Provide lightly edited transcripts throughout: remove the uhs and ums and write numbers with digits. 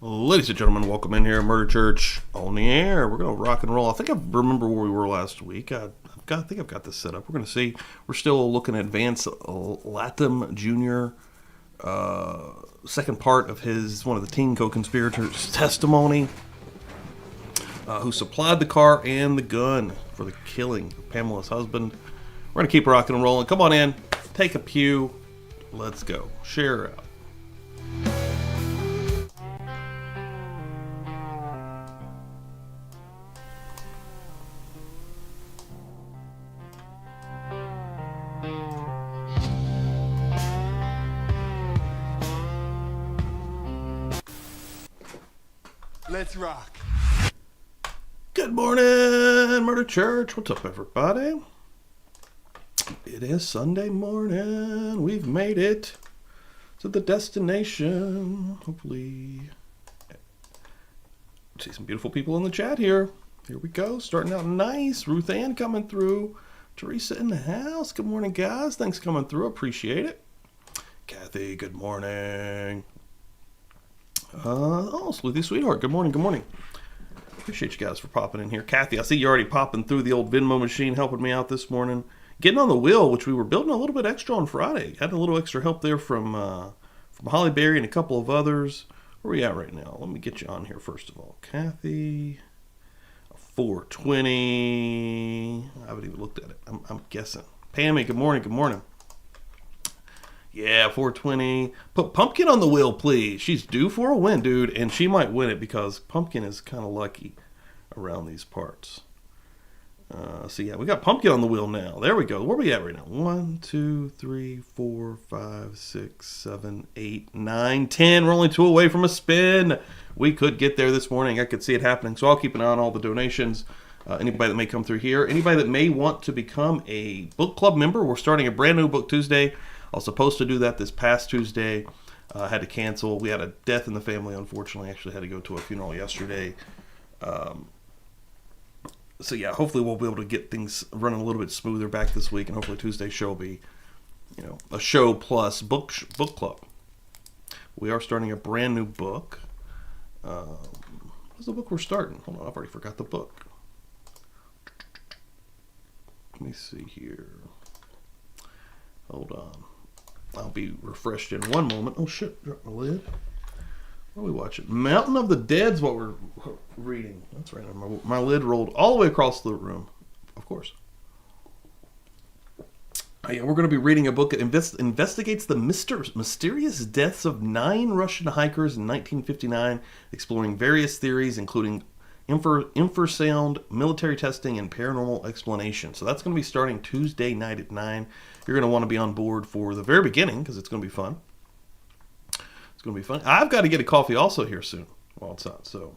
Ladies and gentlemen, welcome in here, Murder Church on the air. We're going to rock and roll. I think I remember where we were last week. I think I've got this set up. We're going to see. We're still looking at Vance Latham Jr., second part of one of the teen co-conspirators' testimony, who supplied the car and the gun for the killing of Pamela's husband. We're going to keep rocking and rolling. Come on in. Take a pew. Let's go. Share out. Let's rock. Good morning, Murder Church. What's up, everybody? It is Sunday morning. We've made it to the destination. Hopefully, see some beautiful people in the chat here. Here we go. Starting out nice. Ruth Ann coming through. Teresa in the house. Good morning, guys. Thanks for coming through. Appreciate it. Kathy, good morning. Sleuthy Sweetheart, good morning, good morning. Appreciate you guys for popping in here. Kathy, I see you already popping through the old Venmo machine, helping me out this morning. Getting on the wheel, which we were building a little bit extra on Friday. Had a little extra help there from Holly Berry and a couple of others. Where are we at right now? Let me get you on here first of all. Kathy, 420. I haven't even looked at it. I'm guessing. Pammy, good morning, good morning. Yeah, 420. Put Pumpkin on the wheel, please. She's due for a win, dude, and she might win it because Pumpkin is kind of lucky around these parts. So, yeah, we got Pumpkin on the wheel now. There we go. Where are we at right now? 1, 2, 3, 4, 5, 6, 7, 8, 9, 10. We're only 2 away from a spin. We could get there this morning. I could see it happening, so I'll keep an eye on all the donations. Anybody that may come through here. Anybody that may want to become a book club member. We're starting a brand new Book Tuesday. I was supposed to do that this past Tuesday. Had to cancel. We had a death in the family, unfortunately. Actually had to go to a funeral yesterday. So yeah, hopefully we'll be able to get things running a little bit smoother back this week, and hopefully Tuesday's show will be, a show plus book club. We are starting a brand new book. What's the book we're starting? Hold on, I've already forgot the book. Let me see here. Hold on. I'll be refreshed in one moment. Oh shit, dropped my lid. What are we watching? Mountain of the Dead's what we're reading. That's right. My lid rolled all the way across the room. Of course. Yeah, we're going to be reading a book that investigates the mysterious deaths of 9 Russian hikers in 1959, exploring various theories, including infrasound, military testing, and paranormal explanation. So that's going to be starting Tuesday night at 9. You're going to want to be on board for the very beginning because it's going to be fun. It's going to be fun. I've got to get a coffee also here soon while it's on. So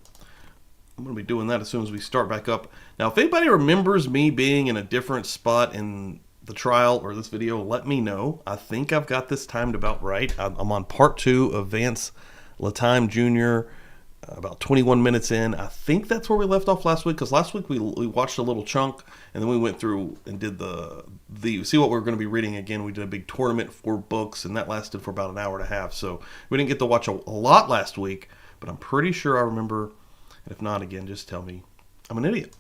I'm going to be doing that as soon as we start back up. Now, if anybody remembers me being in a different spot in the trial or this video, let me know. I think I've got this timed about right. I'm on part 2 of Vance Latham Jr., about 21 minutes in. I think that's where we left off last week, because last week we watched a little chunk, and then we went through and did the see what we're going to be reading again. We did a big tournament for books, and that lasted for about an hour and a half, so we didn't get to watch a lot last week, but I'm pretty sure I remember, and if not, again, just tell me I'm an idiot.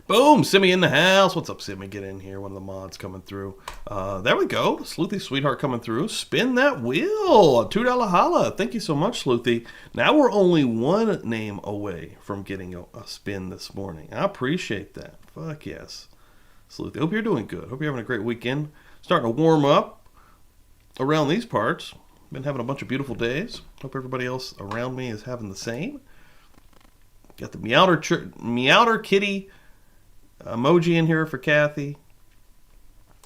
Boom! Simi in the house. What's up, Simi? Get in here. One of the mods coming through. There we go. Sleuthy Sweetheart coming through. Spin that wheel. A $2 holla. Thank you so much, Sleuthy. Now we're only one name away from getting a spin this morning. I appreciate that. Fuck yes. Sleuthy. Hope you're doing good. Hope you're having a great weekend. Starting to warm up around these parts. Been having a bunch of beautiful days. Hope everybody else around me is having the same. Got the Meowder Kitty emoji in here for Kathy.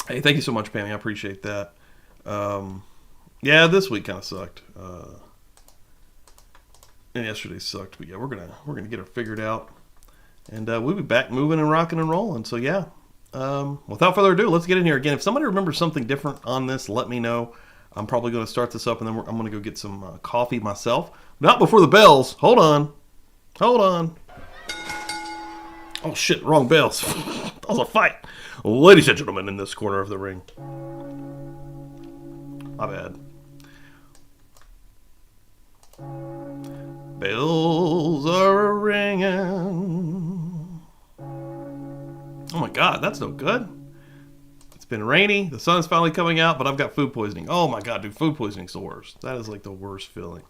Hey, thank you so much, Pammy. I appreciate that. Yeah, this week kind of sucked. And yesterday sucked, but yeah, we're gonna get it figured out, and we'll be back moving and rocking and rolling. So yeah, without further ado, let's get in here again. If somebody remembers something different on this, let me know. I'm probably going to start this up, and then I'm going to go get some coffee myself. Not before the bells. Hold on. Oh shit, wrong bells. That was a fight. Ladies and gentlemen, in this corner of the ring. My bad. bells are ringing. Oh my God, that's no good. It's been rainy. The sun's finally coming out, but I've got food poisoning. Oh my God, dude, food poisoning's the worst. That is like the worst feeling.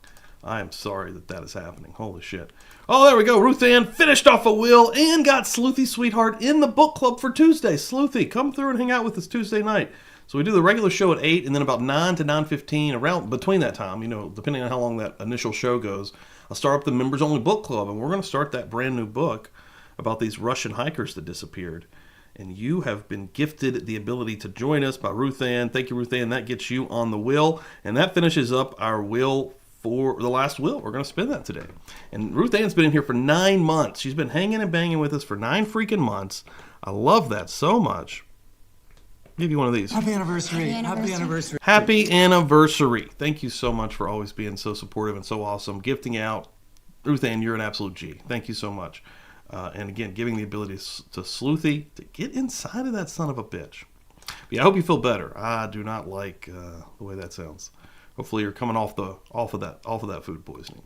I am sorry that is happening. Holy shit. Oh, there we go. Ruth Ann finished off a will and got Sleuthy Sweetheart in the book club for Tuesday. Sleuthy, come through and hang out with us Tuesday night. So we do the regular show at 8, and then about 9 to 9:15, around between that time, depending on how long that initial show goes, I'll start up the members-only book club, and we're going to start that brand new book about these Russian hikers that disappeared. And you have been gifted the ability to join us by Ruth Ann. Thank you, Ruth Ann. That gets you on the will, and that finishes up our will for the last will. We're going to spin that today. And Ruth Ann's been in here for 9 months. She's been hanging and banging with us for 9 freaking months. I love that so much. Give you one of these. Happy anniversary. Happy anniversary. Happy anniversary. Thank you so much for always being so supportive and so awesome. Gifting out. Ruth Ann, you're an absolute G. Thank you so much. And again, giving the ability to Sleuthy to get inside of that son of a bitch. But yeah, I hope you feel better. I do not like the way that sounds. Hopefully you're coming off of that food poisoning.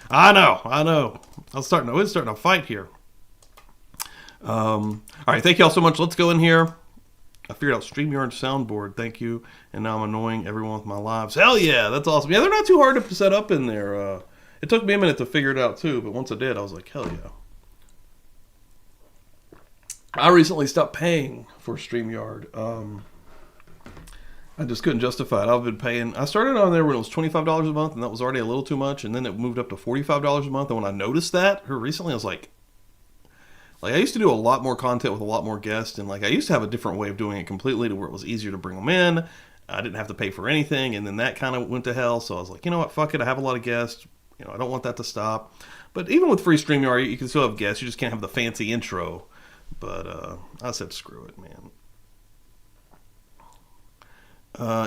I know. It's starting a fight here. All right, thank you all so much. Let's go in here. I figured out StreamYard soundboard. Thank you. And now I'm annoying everyone with my lives. Hell yeah, that's awesome. Yeah, they're not too hard to set up in there. It took me a minute to figure it out too, but once I did, I was like, hell yeah. I recently stopped paying for StreamYard. I just couldn't justify it. I've been paying. I started on there when it was $25 a month, and that was already a little too much. And then it moved up to $45 a month. And when I noticed that here recently, I was like I used to do a lot more content with a lot more guests, and I used to have a different way of doing it completely to where it was easier to bring them in. I didn't have to pay for anything, and then that kind of went to hell. So I was like, you know what, fuck it. I have a lot of guests. I don't want that to stop. But even with free StreamYard, you can still have guests. You just can't have the fancy intro. But I said, screw it, man.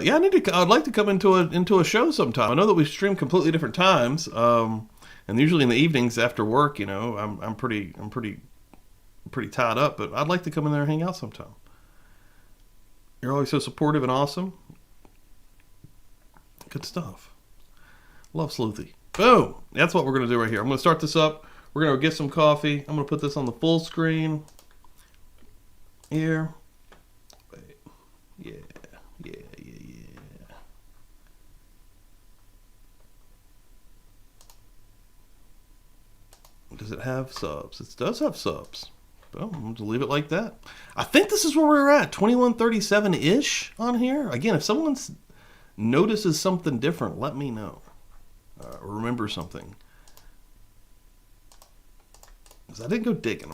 Yeah, I'd like to come into a show sometime. I know that we stream completely different times, and usually in the evenings after work. I'm pretty tied up, but I'd like to come in there and hang out sometime. You're always so supportive and awesome. Good stuff. Love Sleuthy. Boom. That's what we're gonna do right here. I'm gonna start this up. We're gonna get some coffee. I'm gonna put this on the full screen. Here. Yeah. Does it have subs? It does have subs. Well, I'm going to leave it like that. I think this is where we're at, 2137-ish on here. Again, if someone notices something different, let me know. Or remember something. Because I didn't go digging.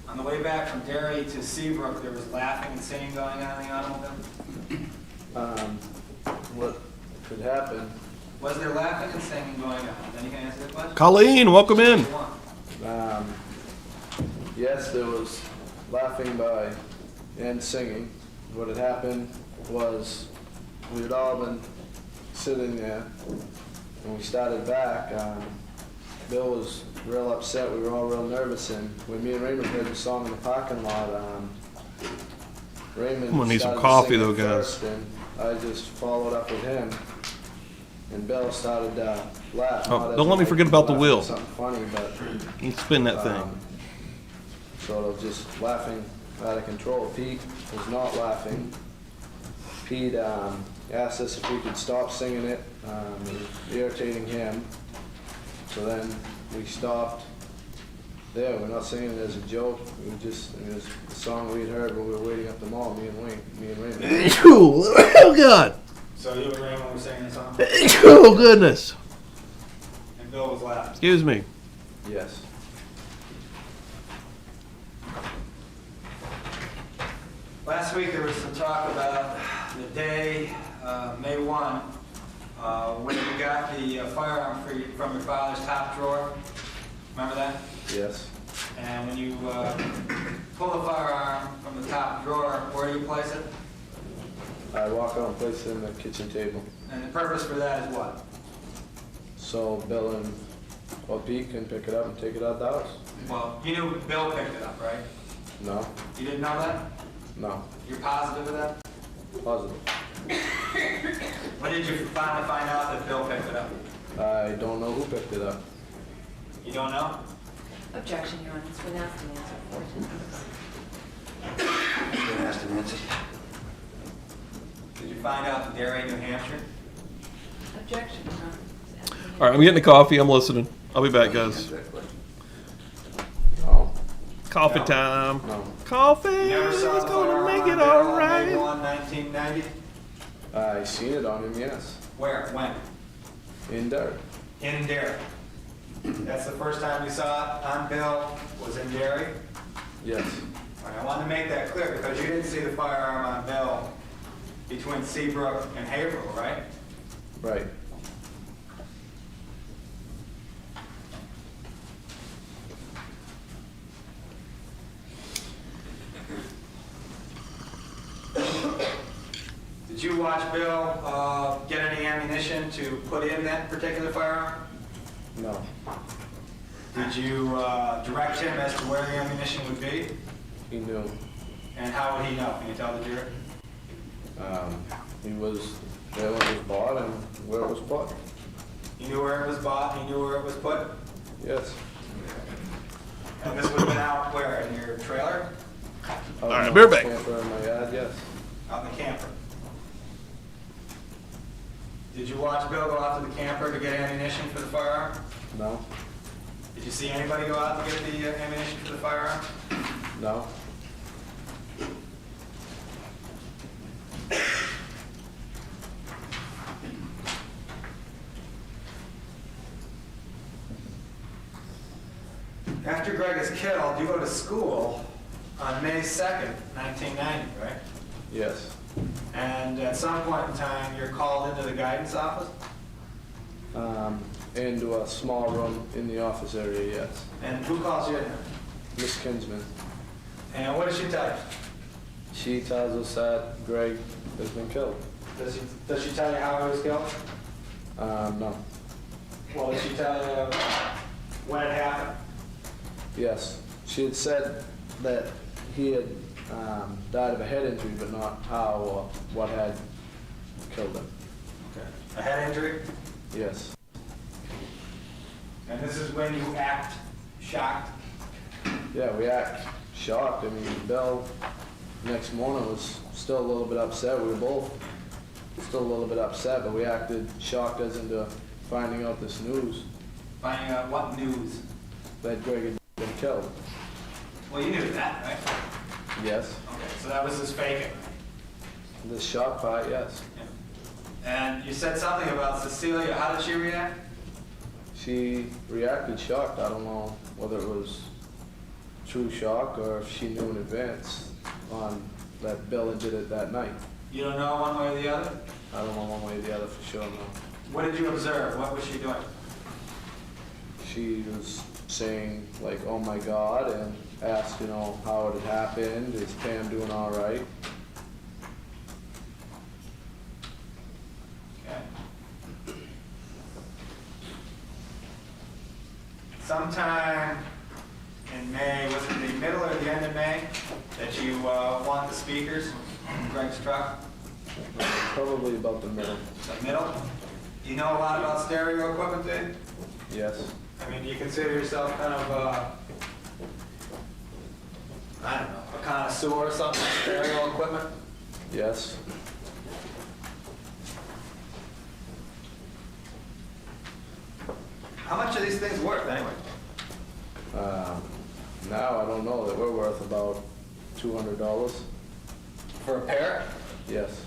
On the way back from Derry to Seabrook, there was laughing and singing going on in the automobile? What could happen? Was there laughing and singing going on? Then you can answer the question. Colleen, welcome in. Yes, there was laughing by and singing. What had happened was we had all been sitting there. When we started back, Bill was real upset. We were all real nervous, and when me and Raymond heard the song in the parking lot, Raymond I'm gonna need some started coffee singing though, guys. first, and I just followed up with him. And Bill started laughing. Oh, don't let me forget about the wheel. Something funny, but You spin that thing. sort of just laughing out of control. Pete was not laughing. Pete asked us if we could stop singing it. It was irritating him. So then we stopped there. We're not singing it as a joke. It was the song we had heard when we were waiting up the mall, me and Raymond. Oh, God. So you and Raymond were singing the song? Oh, goodness. And Bill was laughing. Excuse me. Yes. Last week there was some talk about the day, May 1, when you got the firearm from your father's top drawer. Remember that? Yes. And when you pull the firearm from the top drawer, where do you place it? I walk out and place it in the kitchen table. And the purpose for that is what? So Bill and Pete can pick it up and take it out the house. Well, you knew Bill picked it up, right? No, You didn't know that? no, You're positive of that? positive. When did you finally find out that Bill picked it up? I don't know who picked it up. You don't know? Objection, Your Honor. It's been asked and answered 14 times. Been asked and answered. Did you find out the Derry, New Hampshire? Objection, Your Honor. It's asked and All right, I'm getting a coffee. I'm listening. I'll be back, guys. No, Coffee No. time. no. Coffee You never is saw the gonna firearm make on it Bill all on May right. 1, 1990? I seen it on him, yes. Where? When? In Derry. In Derry. That's the first time you saw it on Bill, was in Derry? Yes. All right, I wanted to make that clear because you didn't see the firearm on Bill between Seabrook and Haverhill, right? Right. Did you watch Bill get any ammunition to put in that particular firearm? No. Did you direct him as to where the ammunition would be? He knew. And how would he know? Can you tell the jury? He was there when it was bought and where it was put. He knew where it was bought, he knew where it was put, Yes. and this would have been out where, in your trailer? All right, bear back. Camper in my yard, yes. Out in the camper. Did you watch Bill go out to the camper to get ammunition for the firearm? No. Did you see anybody go out to get the ammunition for the firearm? No. After Greg is killed, you go to school on May 2nd, 1990, right? Yes. And at some point in time, you're called into the guidance office? Into a small room in the office area, yes. And who calls you in there? Miss Kinsman. And what does she tell you? She tells us that Greg has been killed. Does she tell you how he was killed? No. Well, did she tell you when it happened? Yes. She had said that he had died of a head injury, but not how or what had killed him. Okay. A head injury? Yes. And this is when you act shocked? Yeah, we act shocked. I mean, Bill, next morning, was still a little bit upset. We were both still a little bit upset, but we acted shocked as into finding out this news Finding out what news? that Greg had been killed. Well, you knew that, right? Yes. Okay, so that was his faking. The shock part, yes. And you said something about Cecilia. How did she react? She reacted shocked. I don't know whether it was true shock or if she knew in advance on that Bill had did it that night. You don't know one way or the other? I don't know one way or the other for sure, no. What did you observe? What was she doing? She was saying like, oh my God, and asked, you know, how it had happened. Is Pam doing all right? Okay. Sometime in May, was it the middle or the end of May, that you want the speakers in Greg's truck? Probably about the middle. The middle? Do you know a lot about stereo equipment, dude? Yes. I mean, do you consider yourself kind of, I don't know, a connoisseur or something, of stereo equipment? Yes. How much are these things worth anyway? Now I don't know that we're worth about $200. For a pair? Yes.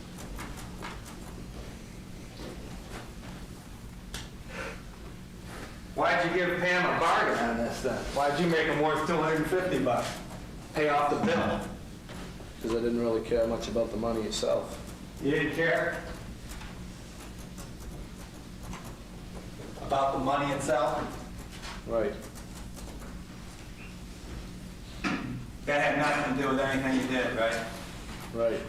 Why'd you give Pam a bargain on this then? Why'd you make them worth $250? Pay off the bill. Because I didn't really care much about the money itself. You didn't care about the money itself? Right. That had nothing to do with anything you did, right? Right.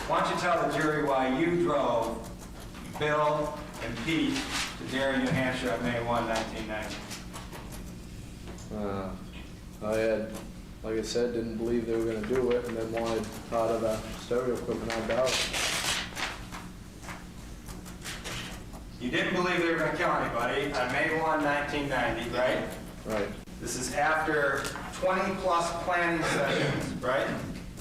Why don't you tell the jury why you drove Bill and Pete to Derry, New Hampshire on May 1, 1990? I had, like I said, didn't believe they were going to do it, and then wanted part of the stereo equipment out of the house. You didn't believe they were going to kill anybody on May 1, 1990, right? Right. This is after 20-plus planning sessions, right?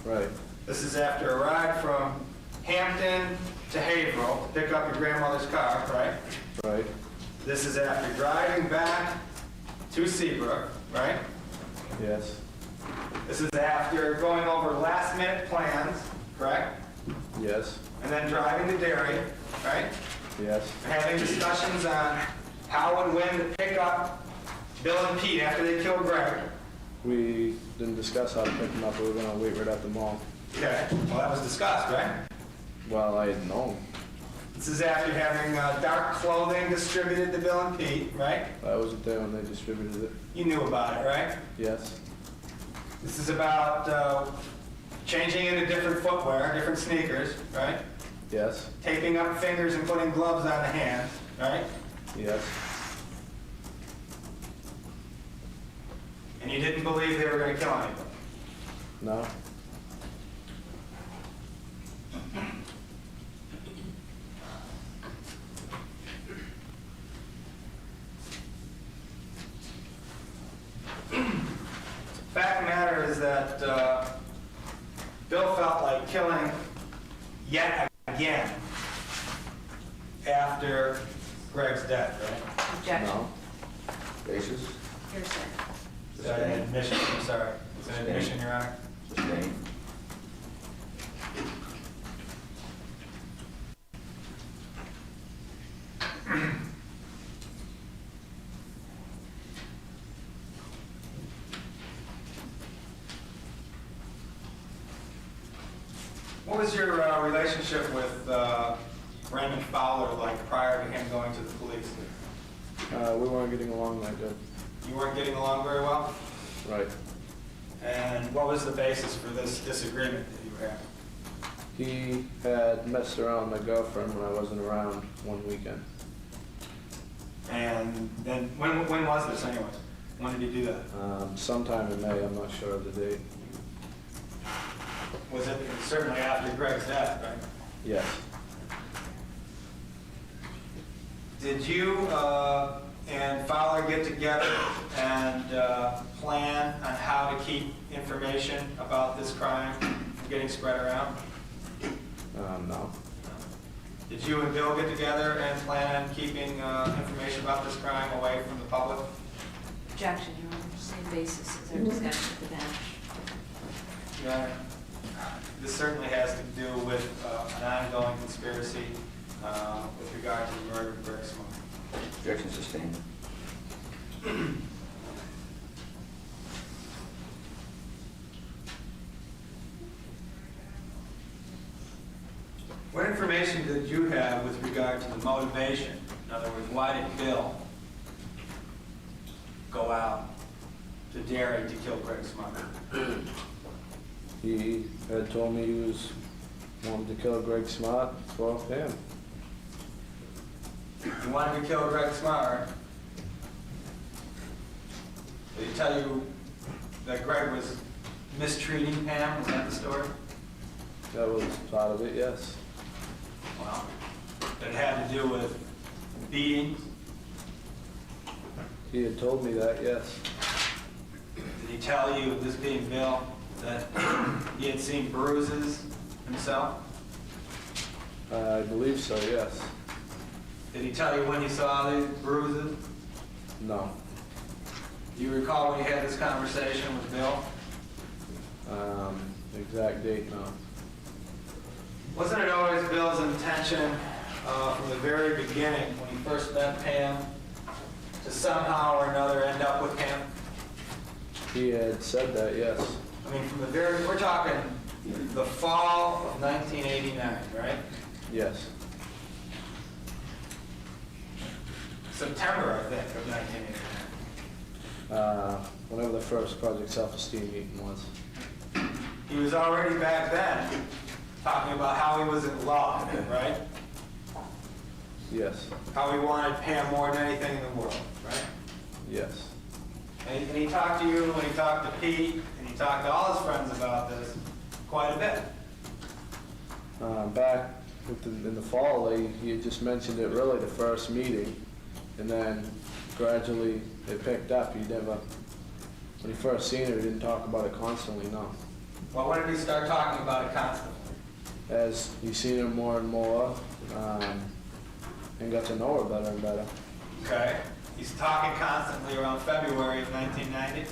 Right. This is after a ride from Hampton to Haverhill to pick up your grandmother's car, right? Right. This is after driving back to Seabrook, right? Yes. This is after going over last-minute plans, correct? Yes. And then driving to Derry, right? Yes. And having discussions on how and when to pick up Bill and Pete after they killed Greg. We didn't discuss how to pick them up. We were going to wait right at the mall. Okay, well, that was discussed, right? Well, I didn't know. This is after having dark clothing distributed to Bill and Pete, right? I wasn't there when they distributed it. You knew about it, right? Yes. This is about changing into different footwear, different sneakers, right? Yes. Taping up fingers and putting gloves on the hands, right? Yes. And you didn't believe they were going to kill anybody. No. Fact of the matter is that Bill felt like killing yet again after Greg's death, right? Objection. No. Basis? Hearsay. Is that an admission? I'm sorry. Is that an admission, Your Honor? Sustained. What was your relationship with Raymond Fowler like prior to him going to the police? We weren't getting along that good. You weren't getting along very well? Right. And what was the basis for this disagreement that you had? He had messed around with my girlfriend when I wasn't around one weekend. And then, when was this anyways? When did he do that? Sometime in May, I'm not sure of the date. Was it certainly after Greg's death, right? Yes. Did you and Fowler get together and plan on how to keep information about this crime from getting spread around? No. Did you and Bill get together and plan on keeping information about this crime away from the public? Objection, Your Honor. Same basis as our discussion at the bench. Yeah. This certainly has to do with an ongoing conspiracy with regard to the murder of Greg Smart. Objection sustained. What information did you have with regard to the motivation? In other words, why did Bill go out to Derry to kill Greg Smart? He had told me he was wanting to kill Greg Smart for him. He wanted to kill Greg Smart. Did he tell you that Greg was mistreating Pam? Was that the story? That was part of it, yes. Well, it had to do with beatings. He had told me that, yes. Did he tell you, this being Bill, that he had seen bruises himself? I believe so, yes. Did he tell you when he saw these bruises? No. Do you recall when you had this conversation with Bill? Exact date, no. Wasn't it always Bill's intention from the very beginning, when he first met Pam, to somehow or another end up with Pam? He had said that, yes. I mean, from the very, we're talking the fall of 1989, right? Yes. September, I think, of 1989. Whenever the first Project Self-Esteem meeting was. He was already back then talking about how he was in love, right? Yes. How he wanted Pam more than anything in the world, right? Yes. And he talked to you, and he talked to Pete, and he talked to all his friends about this quite a bit. Back in the fall, he had just mentioned it really the first meeting, and then gradually it picked up. He never, when he first seen it, he didn't talk about it constantly, no. Well, when did he start talking about it constantly? As he seen her more and more, and got to know her better and better. Okay. He's talking constantly around February of 1990?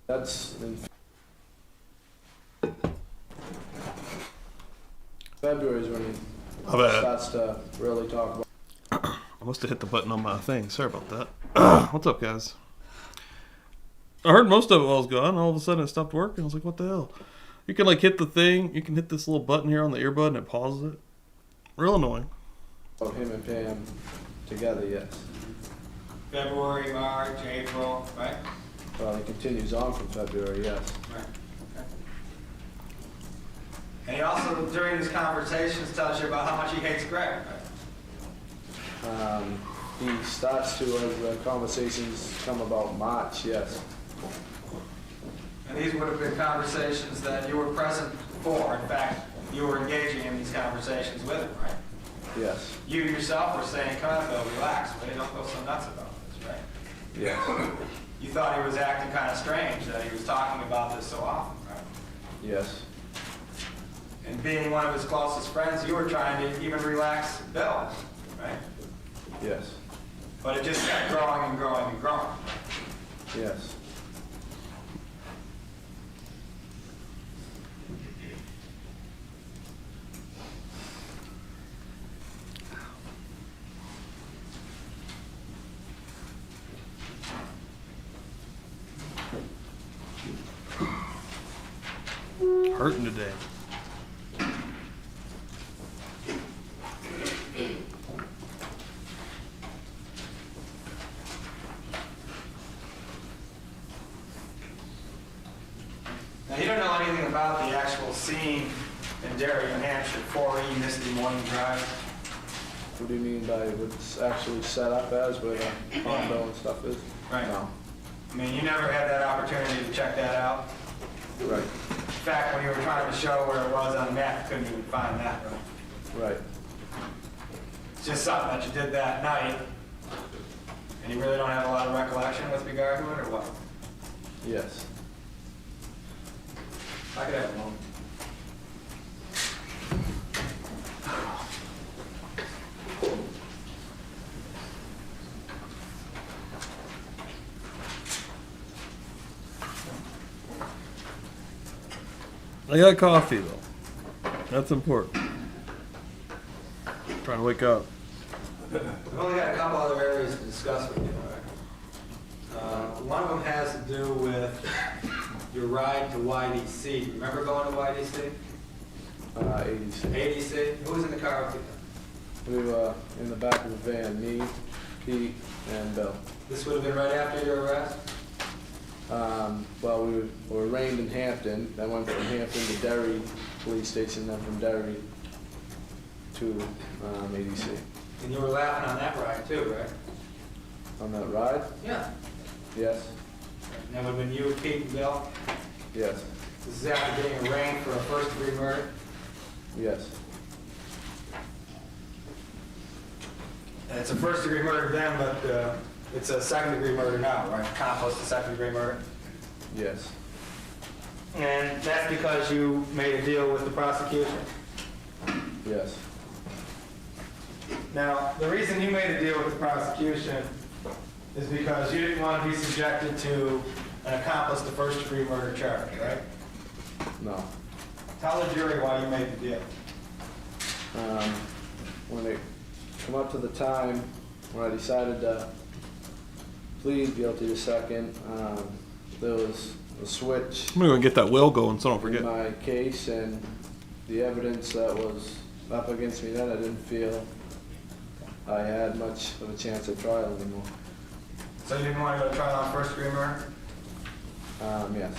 That's in February is when he I bet. starts to really talk about. I must have hit the button on my thing. Sorry about that. What's up, guys? I heard most of it while I was gone. All of a sudden, it stopped working. I was like, what the hell? You can, like, hit the thing. You can hit this little button here on the earbud, and it pauses it. Real annoying. About him and Pam together, yes. February, March, April, right? Well, it continues on from February, yes. Right. Okay. And he also, during his conversations, tells you about how much he hates Greg, right? He starts to, as the conversations come about March, yes. And these would have been conversations that you were present for. In fact, you were engaging in these conversations with him, right? Yes. You yourself were saying, come on, Bill, relax, but don't go so nuts about this, right? Yes. You thought he was acting kind of strange that he was talking about this so often, right? Yes. And being one of his closest friends, you were trying to even relax Bill, right? Yes. But it just kept growing and growing and growing. Yes. Hurting today. Now, you don't know anything about the actual scene in Derry, New Hampshire, 4E Misty Morning Drive. What do you mean by what's actually set up as, where the condo and stuff is? Right. No. I mean, you never had that opportunity to check that out. Right. In fact, when you were trying to show where it was on the map, you couldn't even find that, right? Right. It's just something that you did that night, and you really don't have a lot of recollection with regard to it, or what? Yes. I could have a moment. I got coffee though. That's important. Trying to wake up. We've only got a couple other areas to discuss with you, all right? One of them has to do with your ride to YDC. Remember going to YDC? 86. ADC? Who was in the car with you? We were in the back of the van, me, Pete, and Bill. This would have been right after your arrest? Well, we were arraigned in Hampton, then went from Hampton to Derry Police Station, then from Derry to ADC. And you were laughing on that ride too, right? On that ride? Yeah. Yes. And that would have been you, Pete, and Bill? Yes. This is after getting arraigned for a first-degree murder? Yes. And it's a first-degree murder then, but it's a second-degree murder now, right? Accomplice to second-degree murder? Yes. And that's because you made a deal with the prosecution? Yes. Now, the reason you made a deal with the prosecution is because you didn't want to be subjected to an accomplice to first-degree murder charge, right? No. Tell the jury why you made the deal. When it come up to the time where I decided to plead guilty to second, there was a switch I'm gonna get that will going so I don't forget. in my case, and the evidence that was up against me then, I didn't feel I had much of a chance at trial anymore. So you didn't want to go to trial on first-degree murder? Yes.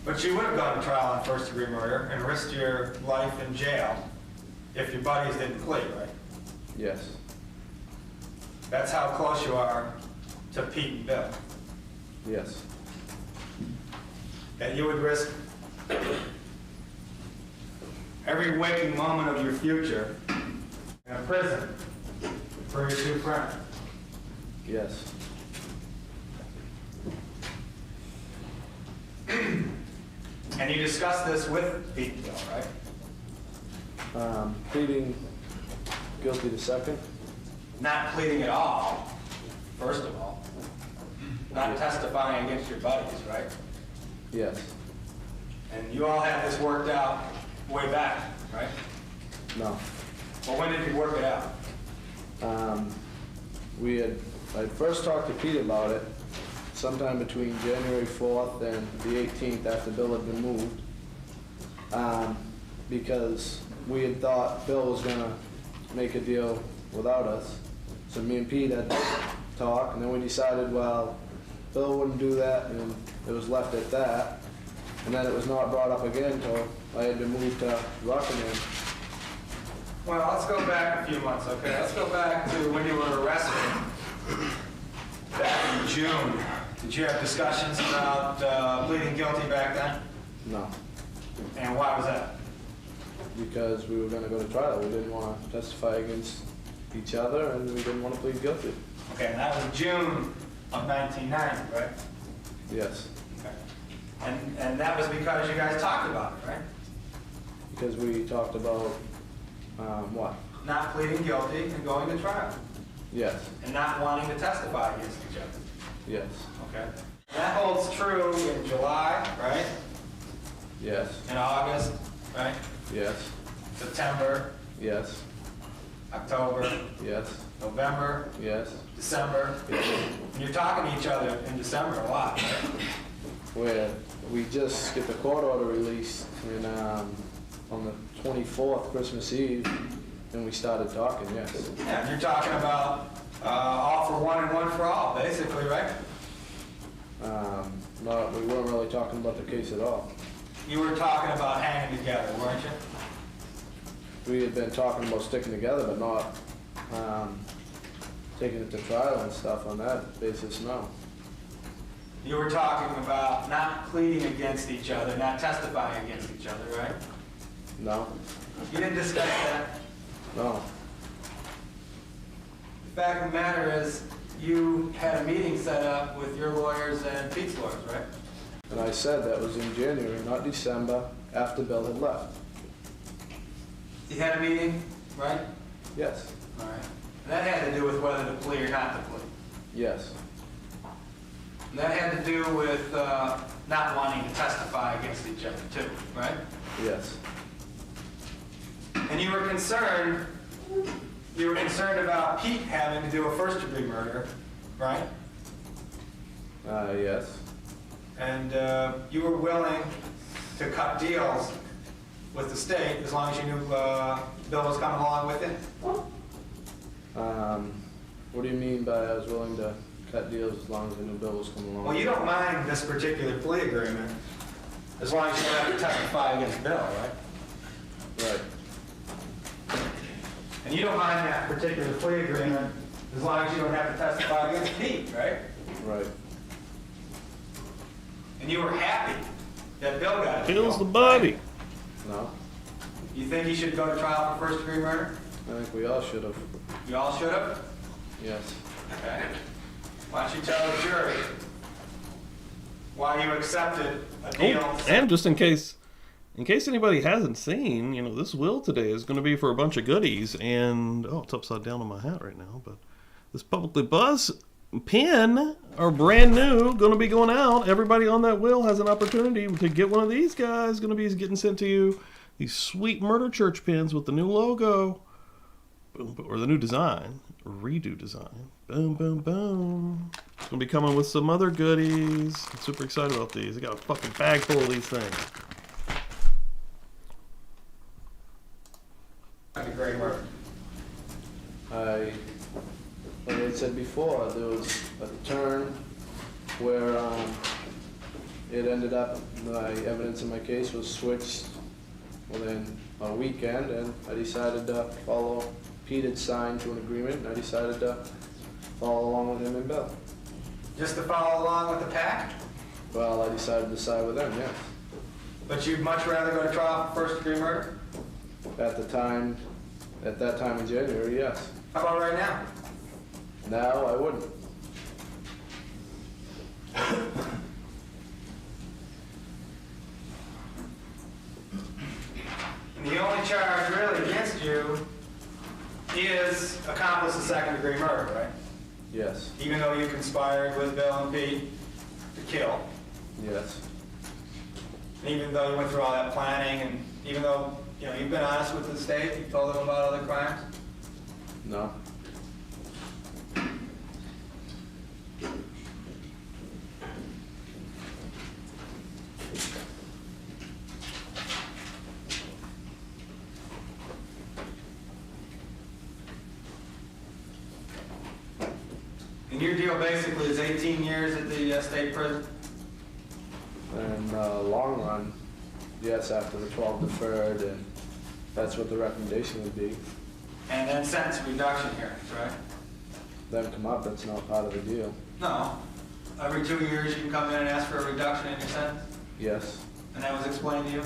But you would have gone to trial on first-degree murder and risked your life in jail if your buddies didn't plead, right? Yes. That's how close you are to Pete and Bill. Yes. That you would risk every waking moment of your future in a prison for your two friends. Yes. And you discussed this with Pete and Bill, right? Pleading guilty to second? Not pleading at all, first of all. Not testifying against your buddies, right? Yes. And you all had this worked out way back, right? No. Well, when did you work it out? I first talked to Pete about it sometime between January 4th and the 18th after Bill had been moved. Because we had thought Bill was gonna make a deal without us. So me and Pete had talked, and then we decided, well, Bill wouldn't do that, and it was left at that. And then it was not brought up again until I had been moved to Rockingham. Well, let's go back a few months, okay? Let's go back to when you were arrested back in June. Did you have discussions about pleading guilty back then? No, And why was that? because we were gonna go to trial. We didn't wanna testify against each other, and we didn't wanna plead guilty. Okay, and that was June of 1990, right? Yes, Okay. And that was because you guys talked about it, right? because we talked about, what? Not pleading guilty and going to trial, Yes, and not wanting to testify against each other. yes, Okay. That holds true in July, right? yes, In August, right? yes, September, yes, October, yes, November, yes, December. yes. And you're talking to each other in December a lot, right? Where we just get the court order released in, on the 24th, Christmas Eve, and we started talking, yes. Yeah, and you're talking about all for one and one for all, basically, right? No, we weren't really talking about the case at all. You were talking about hanging together, weren't you? We had been talking about sticking together, but not, taking it to trial and stuff on that basis, no. You were talking about not pleading against each other, not testifying against each other, right? No, You didn't discuss that. no. fact of the matter is, you had a meeting set up with your lawyers and Pete's lawyers, right? And I said that was in January, not December, after Bill had left. You had a meeting, right? Yes, All right. And that had to do with whether to plea or not to plea. yes, And that had to do with not wanting to testify against each other, too, right? yes, And you were concerned about Pete having to do a first-degree murder, right? yes, And you were willing to cut deals with the state as long as you knew Bill was coming along with it? What do you mean by I was willing to cut deals as long as I knew Bill was coming along? Well, you don't mind this particular plea agreement as long as you don't have to testify against Bill, right? Right, And you don't mind that particular plea agreement as long as you don't have to testify against Pete, right? right, And you were happy that Bill got it. Bill's the buddy. no, You think he should go to trial for first-degree murder? I think we all should have, You all should have? yes. Okay. Why don't you tell the jury why you accepted a deal? Oh, and just in case anybody hasn't seen, you know, this will today is going to be for a bunch of goodies, and oh, it's upside down on my hat right now, but this publicly buzz pin are brand new, going to be going out. Everybody on that will has an opportunity to get one of these guys. Going to be getting sent to you. These sweet Murder Church pins with the new logo, boom, or the new design, redo design. Boom, boom, boom. It's going to be coming with some other goodies. I'm super excited about these. I got a fucking bag full of these things. Second-degree murder. Like I said before, there was a turn where it ended up, my evidence in my case was switched within a weekend, and I decided to follow. Pete had signed to an agreement, and I decided to follow along with him and Bill. Just to follow along with the pack? Well, I decided to side with them, yes. But you'd much rather go to trial for first-degree murder? At that time in January, yes. How about right now? Now, I wouldn't. And the only charge really against you is accomplice of second-degree murder, right? Yes, Even though you conspired with Bill and Pete to kill, yes, and even though you went through all that planning, and even though, you know, you've been honest with the state, you've told them about other crimes? no, And your deal basically is 18 years at the state prison? in the long run, yes, after the 12 deferred, and that's what the recommendation would be. And then sentence reduction hearings, right? Them come up, that's not part of the deal. No. Every 2 years you can come in and ask for a reduction in your sentence? Yes, And that was explained to you?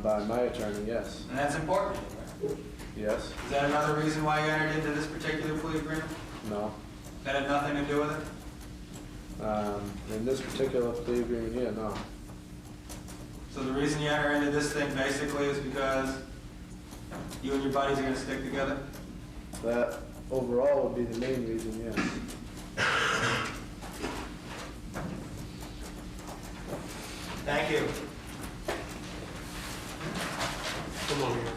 by my attorney, yes, And that's important to you, right? yes, Is that another reason why you entered into this particular plea agreement? no. That had nothing to do with it? In this particular plea agreement here, no. So the reason you enter into this thing basically is because you and your buddies are going to stick together? That overall would be the main reason, yes. Thank you. Come on here.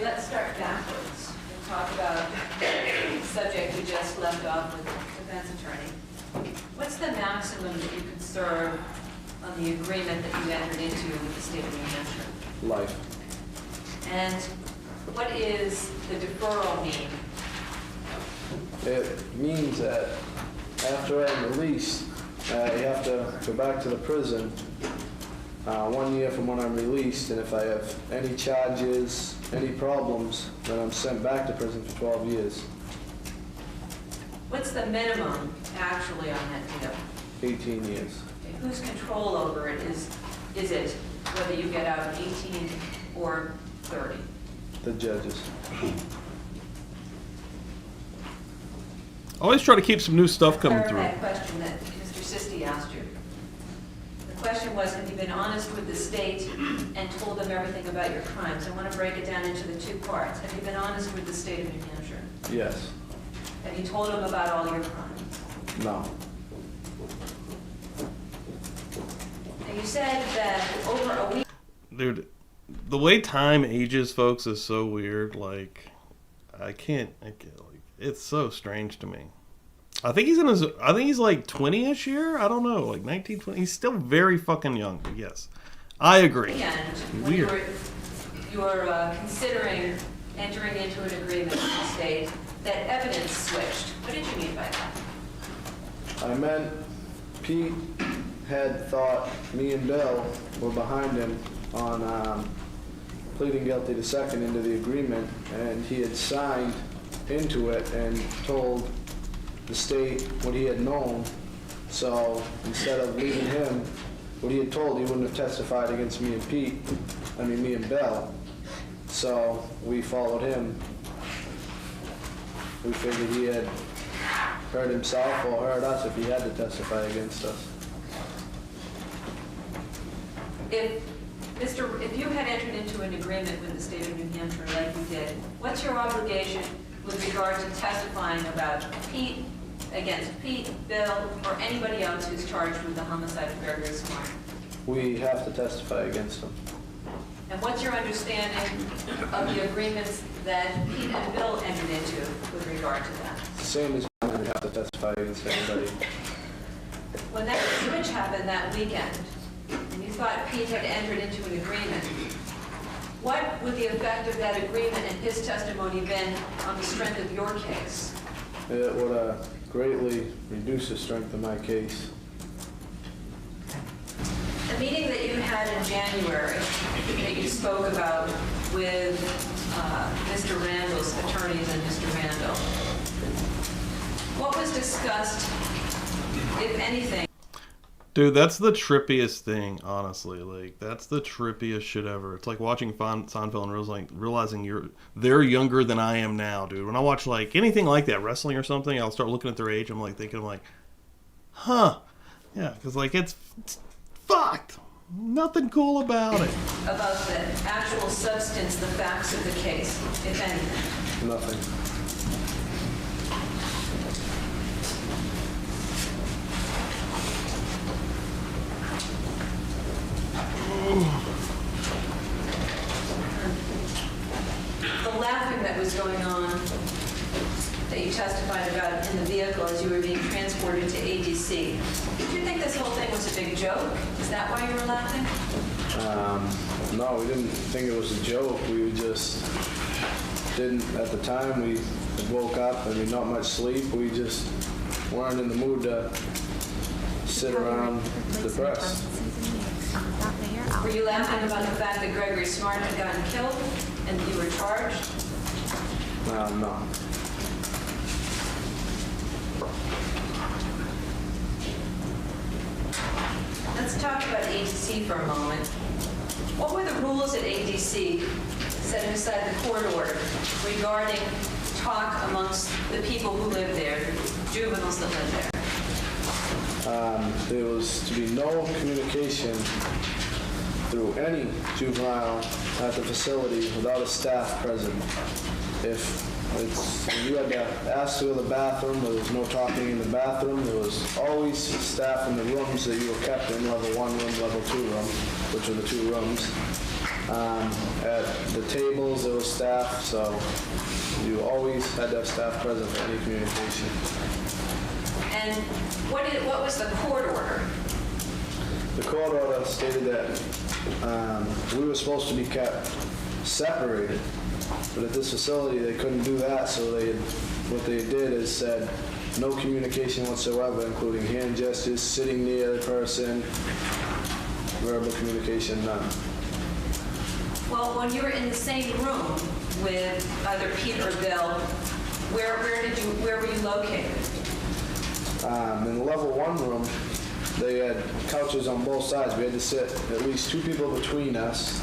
Let's start backwards and talk about the subject we just left off with the defense attorney. What's the maximum that you could serve on the agreement that you entered into with the state of New Hampshire? Life. And what is the deferral mean? It means that after I'm released, you have to go back to the prison 1 year from when I'm released, and if I have any charges, any problems, then I'm sent back to prison for 12 years, What's the minimum actually on that deal? 18 years. Okay, whose control over it is it whether you get out 18 or 30? The judges. Always try to keep some new stuff coming through. That question that Mr. Sisti asked you. The question was, have you been honest with the state and told them everything about your crimes? I want to break it down into the two parts. Have you been honest with the state of New Hampshire? Yes. Have you told them about all your crimes? No. And you said that over a week. Dude, the way time ages, folks, is so weird. Like, I can't like, it's so strange to me. I think he's like 20-ish year. I don't know, like 19, 20. He's still very fucking young. But yes, I agree. When Weird. you were considering entering into an agreement with the state, that evidence switched. What did you mean by that? I meant Pete had thought me and Bill were behind him on pleading guilty to second into the agreement, and he had signed into it and told the state what he had known. So instead of leaving him, what he had told, he wouldn't have testified against me and Bill. So we followed him. We figured he had hurt himself or hurt us if he had to testify against us. If you had entered into an agreement with the state of New Hampshire like you did, what's your obligation with regard to testifying about Pete, against Pete, Bill, or anybody else who's charged with the homicide of Gregory Smart? We have to testify against him. And what's your understanding of the agreements that Pete and Bill entered into with regard to that? Same as we have to testify against anybody. When that switch happened that weekend, and you thought Pete had entered into an agreement, what would the effect of that agreement and his testimony been on the strength of your case? It would greatly reduce the strength of my case. The meeting that you had in January that you spoke about with Mr. Randall's attorneys and Mr. Randall, what was discussed, if anything? Dude, that's the trippiest thing, honestly. Like, that's the trippiest shit ever. It's like watching Seinfeld and realizing they're younger than I am now, dude. When I watch, like, anything like that, wrestling or something, I'll start looking at their age. I'm like, huh. Yeah, because, like, it's fucked. Nothing cool about it. About the actual substance, the facts of the case, if anything? Nothing. The laughing that was going on that you testified about in the vehicle as you were being transported to ADC, did you think this whole thing was a big joke? Is that why you were laughing? No, we didn't think it was a joke. We just didn't, at the time, we woke up and not much sleep. We just weren't in the mood to sit around depressed. Were you laughing about the fact that Gregory Smart had gotten killed and you were charged? No. Let's talk about ADC for a moment. What were the rules at ADC, setting aside the court order, regarding talk amongst the people who live there, the juveniles that live there? There was to be no communication through any juvenile at the facility without a staff present. If you had to ask to go to the bathroom, there was no talking in the bathroom. There was always staff in the rooms that you were kept in, level 1 room, level 2 room, which are the 2 rooms. At the tables, there was staff, so you always had to have staff present for any communication. And what was the court order? The court order stated that we were supposed to be kept separated, but at this facility they couldn't do that, so what they did is said no communication whatsoever, including hand gestures, sitting near the person, verbal communication, none. Well, when you were in the same room with either Pete or Bill, where were you located? In the level 1 room, they had couches on both sides. We had to sit at least 2 people between us,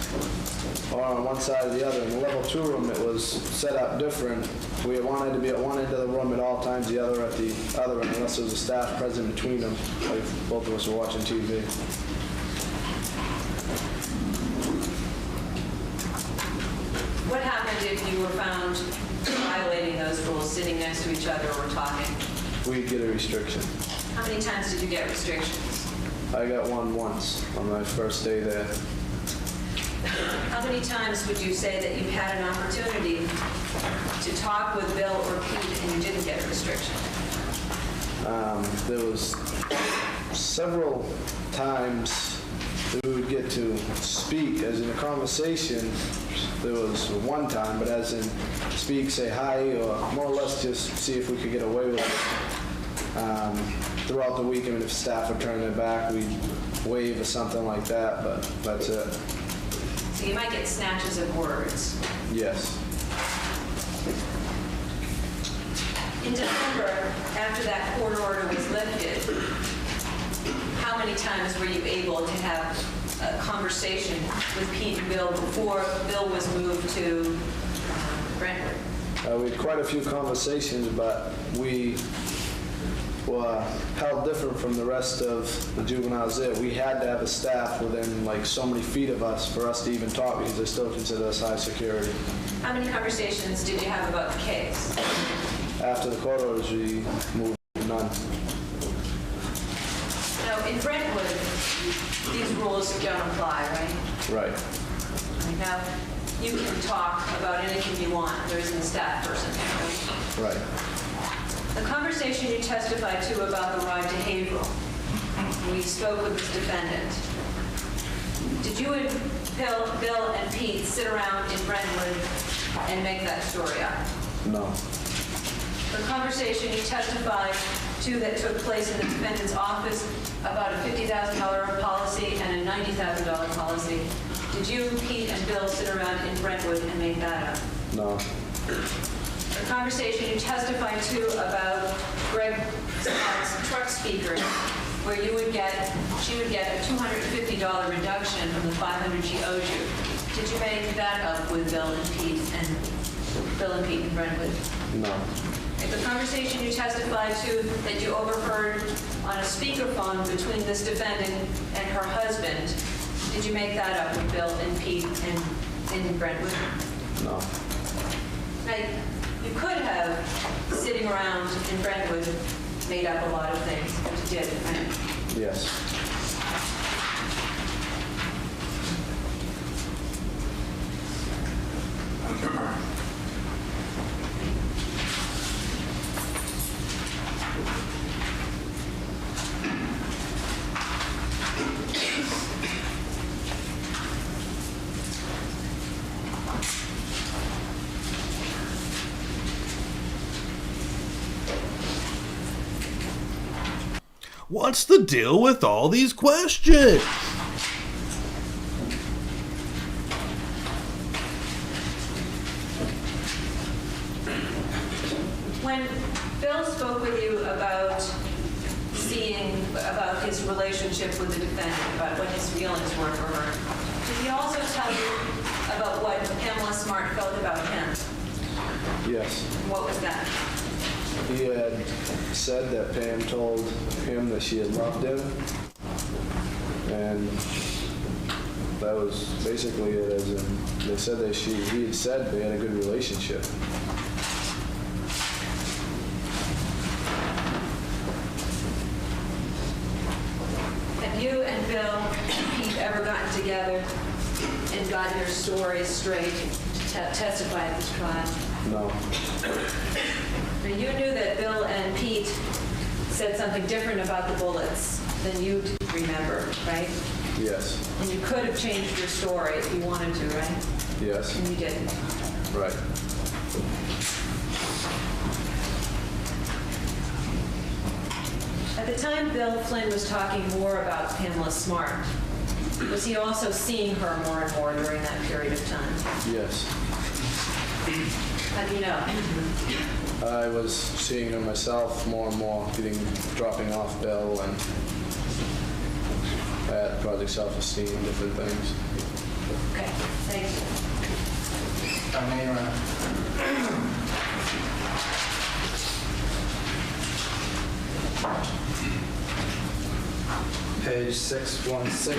or on one side or the other. In the level 2 room, it was set up different. We wanted to be at one end of the room at all times, the other at the other end, unless there was a staff present between them, like both of us were watching TV. What happened if you were found violating those rules, sitting next to each other or talking? We'd get a restriction. How many times did you get restrictions? I got one once on my first day there. How many times would you say that you had an opportunity to talk with Bill or Pete and you didn't get a restriction? There was several times that we would get to speak, as in a conversation. There was one time, but as in speak, say hi, or more or less just see if we could get away with it. Throughout the week, I mean, if staff would turn their back, we'd wave or something like that, but that's it. So you might get snatches of words. Yes. In December, after that court order was lifted, how many times were you able to have a conversation with Pete and Bill before Bill was moved to Brentwood? We had quite a few conversations, but we were held different from the rest of the juveniles there. We had to have a staff within like so many feet of us for us to even talk, because they still consider us high security. How many conversations did you have about the case? After the court orders, we moved none. Now, in Brentwood, these rules don't apply, right? Right. Now, you can talk about anything you want. There isn't a staff person there, right? Right. The conversation you testified to about the ride to Haverhill, we spoke with this defendant. Did you and Bill and Pete sit around in Brentwood and make that story up? No. The conversation you testified to that took place in the defendant's office about a $50,000 policy and a $90,000 policy, did you, Pete, and Bill sit around in Brentwood and make that up? No. The conversation you testified to about Greg Scott's truck speakers, where she would get a $250 reduction from the $500 she owed you. Did you make that up with Bill and Pete in Brentwood? No. The conversation you testified to that you overheard on a speakerphone between this defendant and her husband, did you make that up with Bill and Pete in Brentwood? No. Now, you could have, sitting around in Brentwood, made up a lot of things, but you didn't, right? Yes. What's the deal with all these questions? When Bill spoke with you about about his relationship with the defendant, about what his feelings were for her, did he also tell you about what Pamela Smart felt about him? Yes. What was that? He had said that Pam told him that she had loved him, and that was basically it. As in, they said that he had said they had a good relationship. Have you and Bill and Pete ever gotten together and gotten your stories straight to testify at this trial? No. Now, you knew that Bill and Pete said something different about the bullets than you remember, right? Yes. And you could have changed your story if you wanted to, right? Yes. And you didn't. Right. the time Bill Flynn was talking more about Pamela Smart, was he also seeing her more and more during that period of time? Yes. How do you know? I was seeing her myself more and more, dropping off Bill, and I had probably self-esteem, different things. Okay, thank you. I mean, page 616.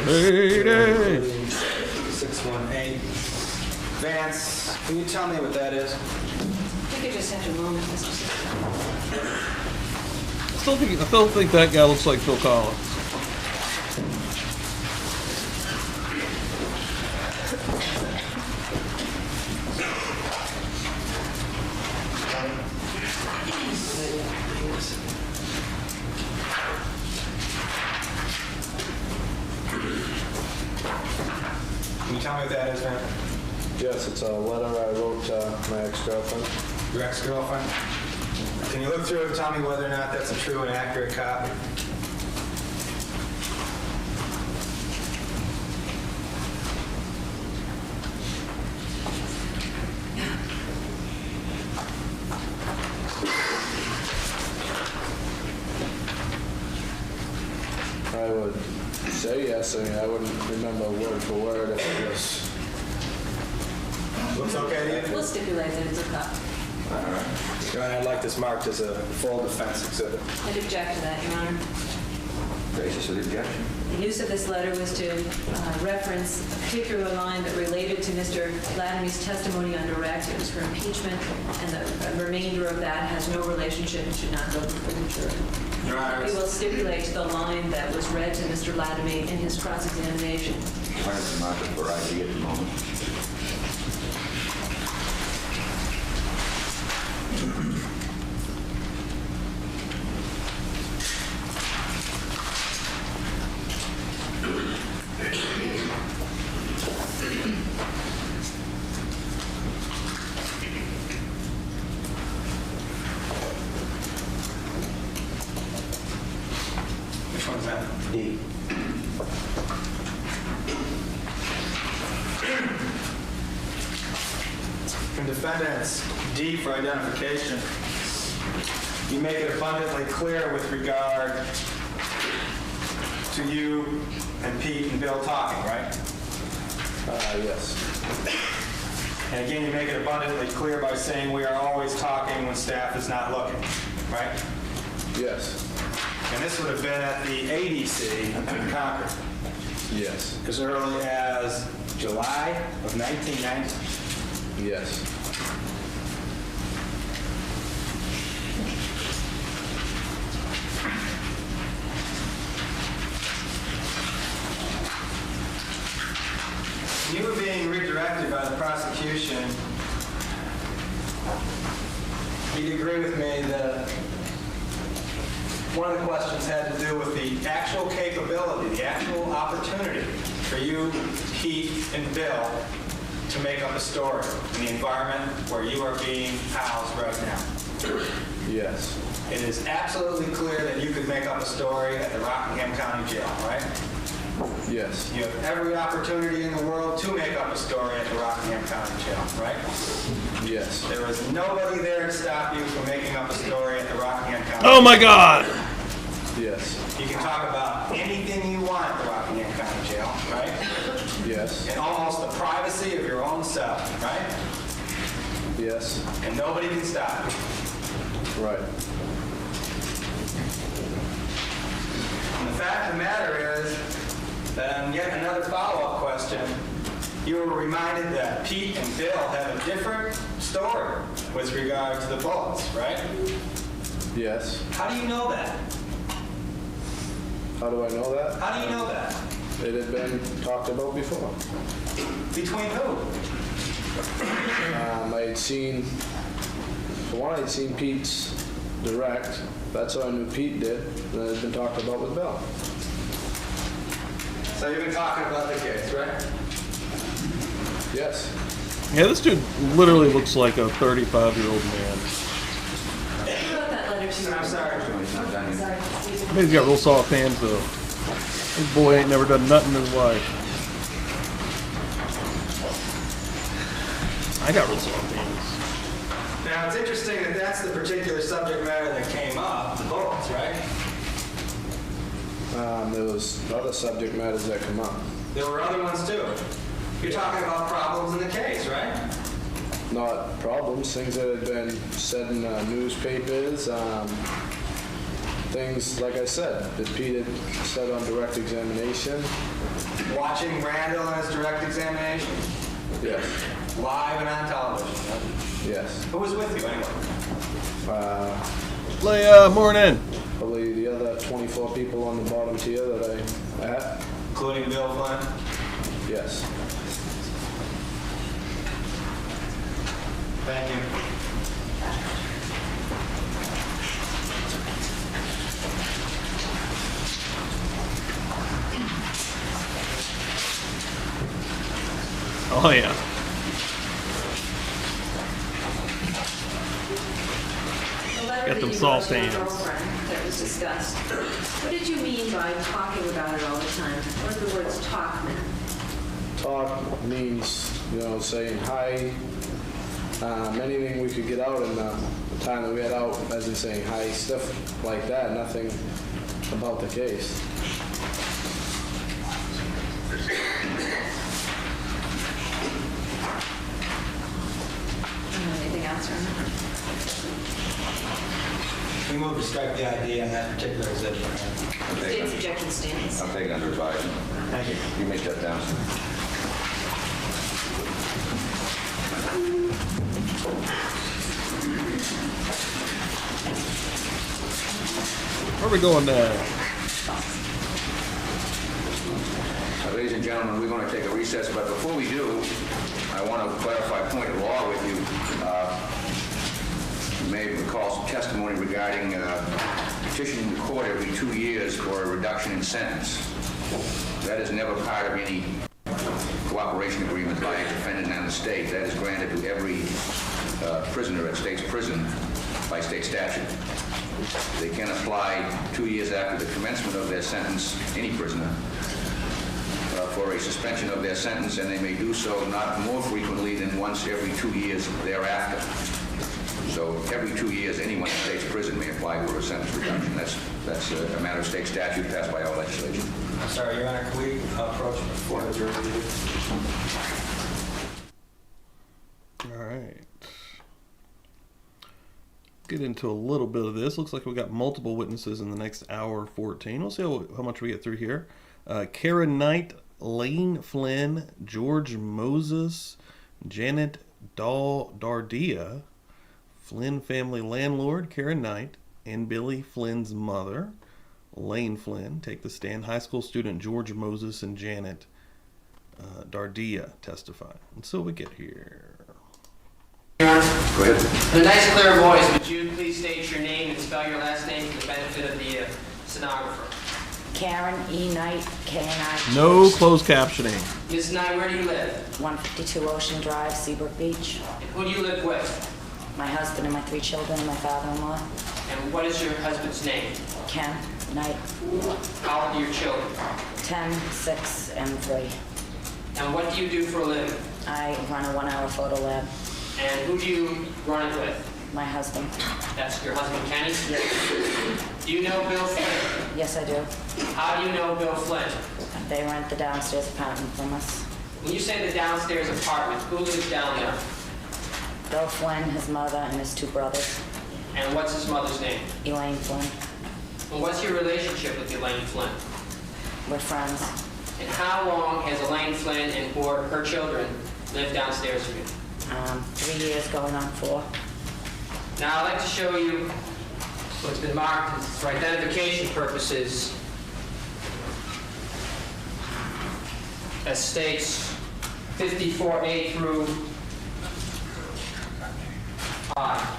618. Vance, can you tell me what that is? You could just have a moment, Mr. Sister. I still think that guy looks like Phil Collins. Can you tell me what that is, Vance? Yes, it's a letter I wrote to my ex-girlfriend. Your ex-girlfriend? Can you look through it and tell me whether or not that's a true and accurate copy? I would say yes. I mean, I wouldn't remember word for word if it was. Looks okay to you? We'll stipulate that it's a copy. All right. Your Honor, I'd like this marked as a full defense exhibit. I'd object to that, Your Honor. Basis of the objection. The use of this letter was to reference a particular line that related to Mr. Latimy's testimony on direct. It was for impeachment, and the remainder of that has no relationship and should not go before the jury. Your Honor, We will stipulate to the line that was read to Mr. Latimy in his cross-examination. Trying to mark it for ID at the moment. which one's that? D. From defendants, D for identification. You make it abundantly clear with regard to you and Pete and Bill talking, right? Yes. And again, you make it abundantly clear by saying we are always talking when staff is not looking, right? Yes. And this would have been at the ADC in Concord, Yes. as early as July of 1990. Yes. You were being redirected by the prosecution. You'd agree with me that one of the questions had to do with the actual capability, the actual opportunity for you, Pete, and Bill to make up a story in the environment where you are being housed right now. Yes. It is absolutely clear that you could make up a story at the Rockingham County Jail, right? Yes. You have every opportunity in the world to make up a story at the Rockingham County Jail, right? Yes. There was nobody there to stop you from making up a story at the Rockingham County. Oh my God! Yes. You can talk about anything you want at the Rockingham County Jail, right? Yes. In almost the privacy of your own cell, right? Yes. And nobody can stop you. Right. And the fact of the matter is that on yet another follow-up question, you were reminded that Pete and Bill have a different story with regard to the bullets, right? Yes. How do you know that? How do I know that? How do you know that? It had been talked about before. Between who? I had seen, for one, I'd seen Pete's direct. That's how I knew Pete did. And it had been talked about with Bill. So you've been talking about the case, right? Yes. Yeah, this dude literally looks like a 35-year-old man. Who wrote that letter to you? I'm sorry. It's not done yet. Sorry, excuse me. He's got real soft hands though. This boy ain't never done nothing in his life. I got real soft hands. Now, it's interesting that that's the particular subject matter that came up, the bullets, right? There was other subject matters that come up. There were other ones too. You're talking about problems in the case, right? Not problems, things that had been said in newspapers, things, like I said, that Pete had said on direct examination. Watching Randall in his direct examination, Yes, live and on television. yes. Who was with you anyway? Leia, morning. Probably the other 24 people on the bottom tier that I had. Including Bill Flynn? Yes. Thank you. Oh yeah. The letter Got that them you soft wrote to your hands. girlfriend that was discussed. What did you mean by talking about it all the time? What do the words talk mean? Talk means, saying hi. Anything we could get out in the time that we had out, as in saying hi, stuff like that. Nothing about the case. Anything else, or not? We move to strike the ID on that particular exhibit. State's objection stands. I'll take it under advisement. Thank you. You may step down, sir. Where are we going now? Ladies and gentlemen, we're going to take a recess, but before we do, I want to clarify a point of law with you. You may recall some testimony regarding petitioning the court every 2 years for a reduction in sentence. That is never part of any cooperation agreement by a defendant and the state. That is granted to every prisoner at state's prison by state statute. They can apply 2 years after the commencement of their sentence, any prisoner, for a suspension of their sentence, and they may do so not more frequently than once every 2 years thereafter. So every 2 years, anyone in state's prison may apply for a sentence reduction. That's a matter of state statute passed by our legislature. I'm sorry, Your Honor, can we approach before the jury? All right. Get into a little bit of this. Looks like we got multiple witnesses in the next hour 14. We'll see how much we get through here. Karen Knight, Lane Flynn, George Moses, Janet Dardia, Flynn family landlord Karen Knight, and Billy Flynn's mother, Lane Flynn, take the stand. High school student George Moses and Janet Dardia testify. And so we get here. Go ahead. In a nice clear voice, would you please state your name and spell your last name for the benefit of the stenographer? Karen E. Knight, K-N-I. No closed captioning. Ms. Knight, where do you live? 152 Ocean Drive, Seabrook Beach. And who do you live with? My husband and my 3 children and my father-in-law. And what is your husband's name? Ken Knight, How old are your children? 10, 6, and 3. And what do you do for a living? I run a 1-hour photo lab. And who do you run it with? My husband. That's your husband, Kenny? Do you know Bill Flynn? Yes, I do. How do you know Bill Flynn? They rent the downstairs apartment from us. When you say the downstairs apartment, who lives down there? Bill Flynn, his mother, and his 2 brothers. And what's his mother's name? Elaine Flynn. And what's your relationship with Elaine Flynn? We're friends. And how long has Elaine Flynn and her children lived downstairs from you? 3 years going on 4. Now, I'd like to show you what's been marked for identification purposes as states 54A through I.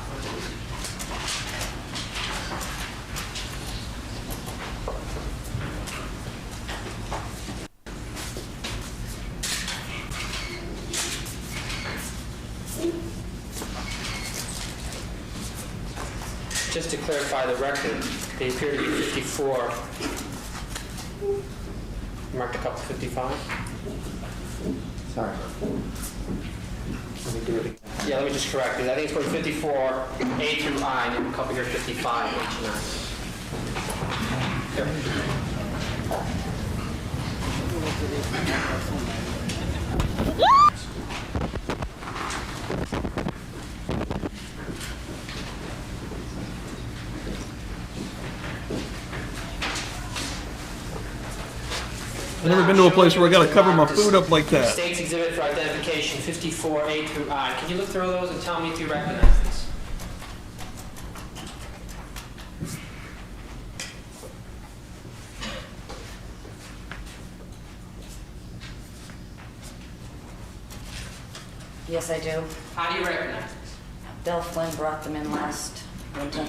Just to clarify the record, They appear to be 54. Marked a couple 55. Sorry. Let me do it again. Yeah, let me just correct it. I think it's going 54, A through I, and then a couple here 55, H and I. Here. I've never been to a place where I gotta cover my food up like that. State's exhibit for identification, 54, A through I. Can you look through those and tell me if you recognize these? Yes, I do. How do you recognize these? Bill Flynn brought them in last winter.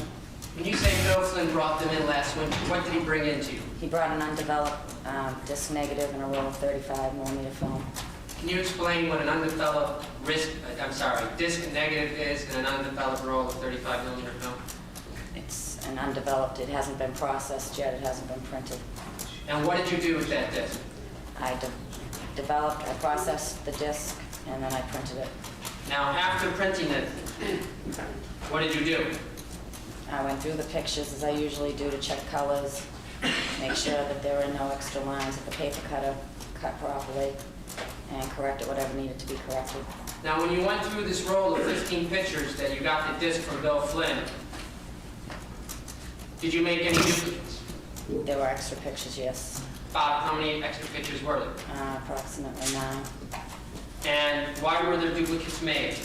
When you say Bill Flynn brought them in last winter, what did he bring into you? He brought an undeveloped disc negative and a roll of 35 millimeter film. Can you explain what an undeveloped disc negative is and an undeveloped roll of 35 millimeter film? It's an undeveloped, it hasn't been processed yet, it hasn't been printed. And what did you do with that disc? I processed the disc, and then I printed it. Now, after printing it, what did you do? I went through the pictures as I usually do to check colors, make sure that there were no extra lines, that the paper cutter cut properly, and corrected whatever needed to be corrected. Now, when you went through this roll of 15 pictures that you got the disc from Bill Flynn, did you make any duplicates? There were extra pictures, yes. About how many extra pictures were there? Approximately 9. And why were there duplicates made?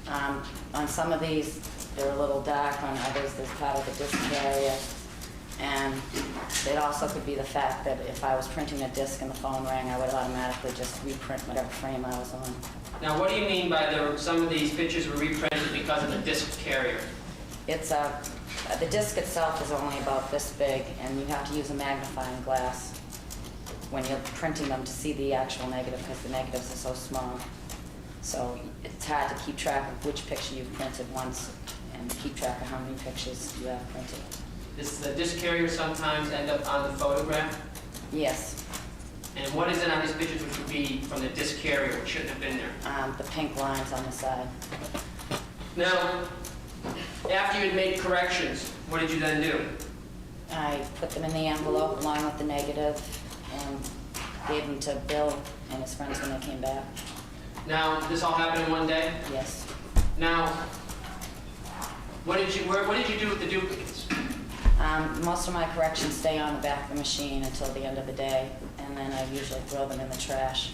On some of these, they're a little dark. On others, there's part of the disc carrier. And it also could be the fact that if I was printing a disc and the phone rang, I would automatically just reprint whatever frame I was on. Now, what do you mean by some of these pictures were reprinted because of the disc carrier? It's the disc itself is only about this big, and you have to use a magnifying glass when you're printing them to see the actual negative, because the negatives are so small. So it's hard to keep track of which picture you've printed once and keep track of how many pictures you have printed. Does the disc carrier sometimes end up on the photograph? Yes. And what is it on these pictures which would be from the disc carrier, which shouldn't have been there? The pink lines on the side. Now, after you had made corrections, what did you then do? I put them in the envelope along with the negative and gave them to Bill and his friends when they came back. Now, this all happened in one day? Yes. Now, what did you do with the duplicates? Most of my corrections stay on the back of the machine until the end of the day, and then I usually throw them in the trash.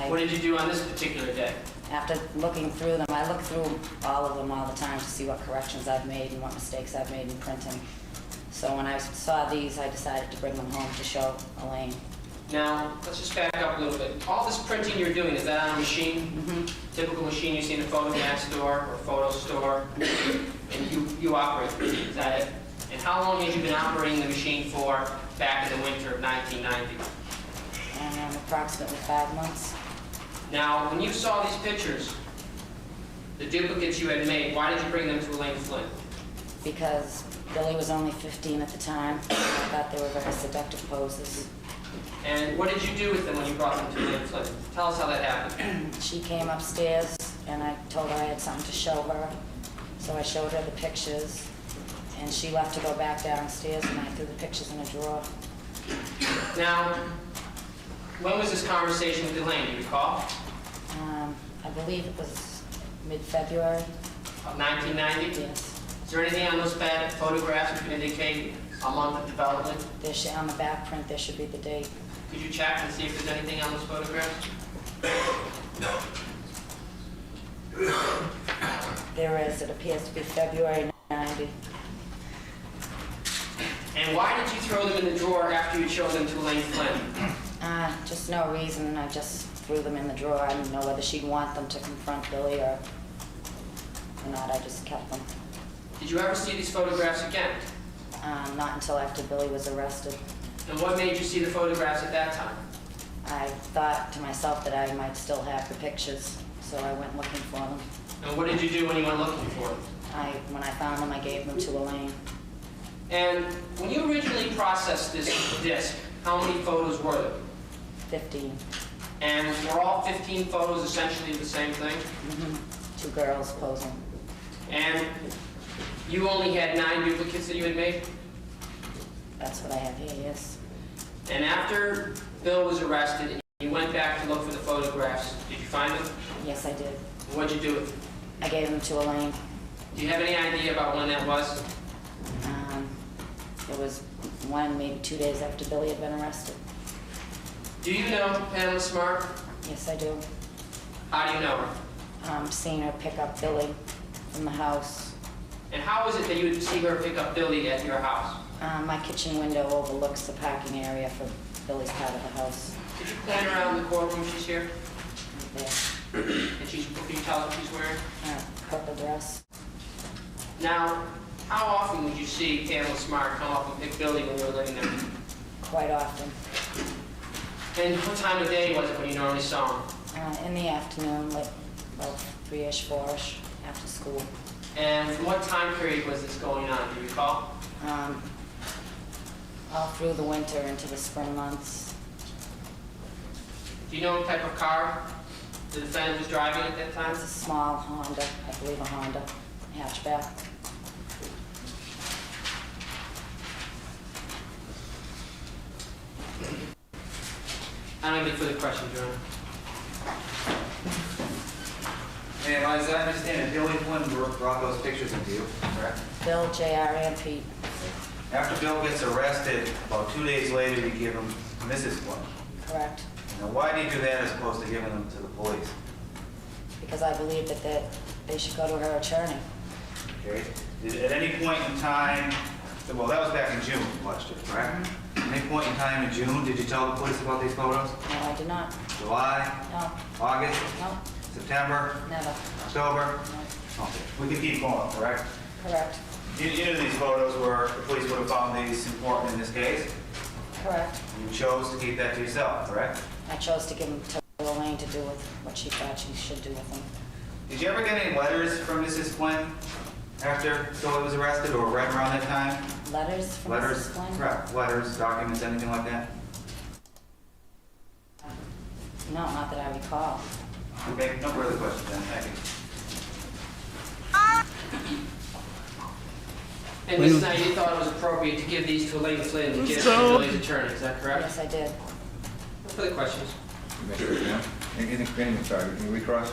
What did you do on this particular day? After looking through them, I look through all of them all the time to see what corrections I've made and what mistakes I've made in printing. So when I saw these, I decided to bring them home to show Elaine. Now, let's just back up a little bit. All this printing you're doing, is that on a machine? Mm-hmm. Typical machine you see in a photograph store or photo store, and you operate it, is that it? And how long had you been operating the machine for back in the winter of 1990? Approximately 5 months. Now, when you saw these pictures, the duplicates you had made, why did you bring them to Elaine Flynn? Because Billy was only 15 at the time, and I thought they were very seductive poses. And what did you do with them when you brought them to Elaine Flynn? Tell us how that happened. She came upstairs, and I told her I had something to show her. So I showed her the pictures, and she left to go back downstairs, and I threw the pictures in a drawer. Now, when was this conversation with Elaine, do you recall? I believe it was mid-February. Of 1990? Yes. Is there anything on those bad photographs which would indicate a month of development? On the back print, there should be the date. Could you check and see if there's anything on those photographs? There is. It appears to be February 90. And why did you throw them in the drawer after you showed them to Elaine Flynn? Just no reason. I just threw them in the drawer. I didn't know whether she'd want them to confront Billy or not. I just kept them. Did you ever see these photographs again? Not until after Billy was arrested. And what made you see the photographs at that time? I thought to myself that I might still have the pictures, so I went looking for them. And what did you do when you went looking for them? When I found them, I gave them to Elaine. And when you originally processed this disc, how many photos were there? 15. And were all 15 photos essentially the same thing? Two girls posing. And you only had 9 duplicates that you had made? That's what I have here, yes. And after Bill was arrested and you went back to look for the photographs, did you find them? Yes, I did. What'd you do with them? I gave them to Elaine. Do you have any idea about when that was? It was 1, maybe 2 days after Billy had been arrested. Do you know Pamela Smart? Yes, I do. How do you know her? Seeing her pick up Billy from the house. And how was it that you would see her pick up Billy at your house? My kitchen window overlooks the parking area for Billy's part of the house. Did you plan around the courtroom she's here? There. And can you tell us what she's wearing? Purple dress. Now, how often would you see Pamela Smart come up and pick Billy when you were living there? Quite often. And what time of day was it when you normally saw him? In the afternoon, like about 3-ish, 4-ish, after school. And what time period was this going on? Do you recall? All through the winter into the spring months. Do you know what type of car the defendant was driving at that time? It's a small Honda, I believe a Honda hatchback. I don't have any further questions, Your Honor. And as I understand it, Billy Flynn brought those pictures into you, correct? Bill, JR, and Pete. After Bill gets arrested, about 2 days later, you give him Mrs. Flynn. Correct. Now, why do you do that as opposed to giving them to the police? Because I believe that they should go to her attorney. Okay? At any point in time, well, that was back in June last year, correct? At any point in time in June, did you tell the police about these photos? No, I did not. July? No, August? no, September? never. October? No. Okay. We can keep going, correct? Correct. You knew these photos were, the police would have found these important in this case. Correct. You chose to keep that to yourself, correct? I chose to give them to Elaine to do with what she thought she should do with them. Did you ever get any letters from Mrs. Flynn after Billy was arrested or right around that time? Letters from Letters? Mrs. Flynn? Correct. Letters, documents, anything like that? No, not that I recall. Okay, no further questions then. Thank you. And Ms. Knight, you thought it was appropriate to give these to Elaine Flynn to give to So- Billy's attorney, is that correct? Yes, I did. No further questions? Anything, sorry, can you recross?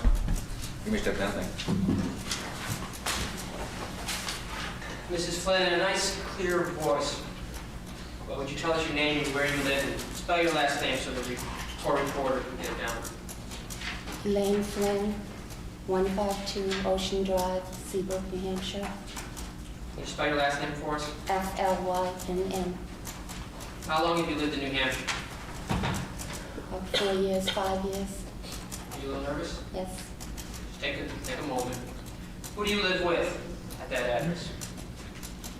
Give me step down, thanks. Mrs. Flynn, in a nice, clear voice, well, would you tell us your name and where you live, and spell your last name so the court reporter can get it down? Lane Flynn, 152 Ocean Drive, Seabrook, New Hampshire. Can you spell your last name for us? Flynn. How long have you lived in New Hampshire? About 4 years, 5 years. Are you a little nervous? Yes. Just take a moment. Who do you live with at that address?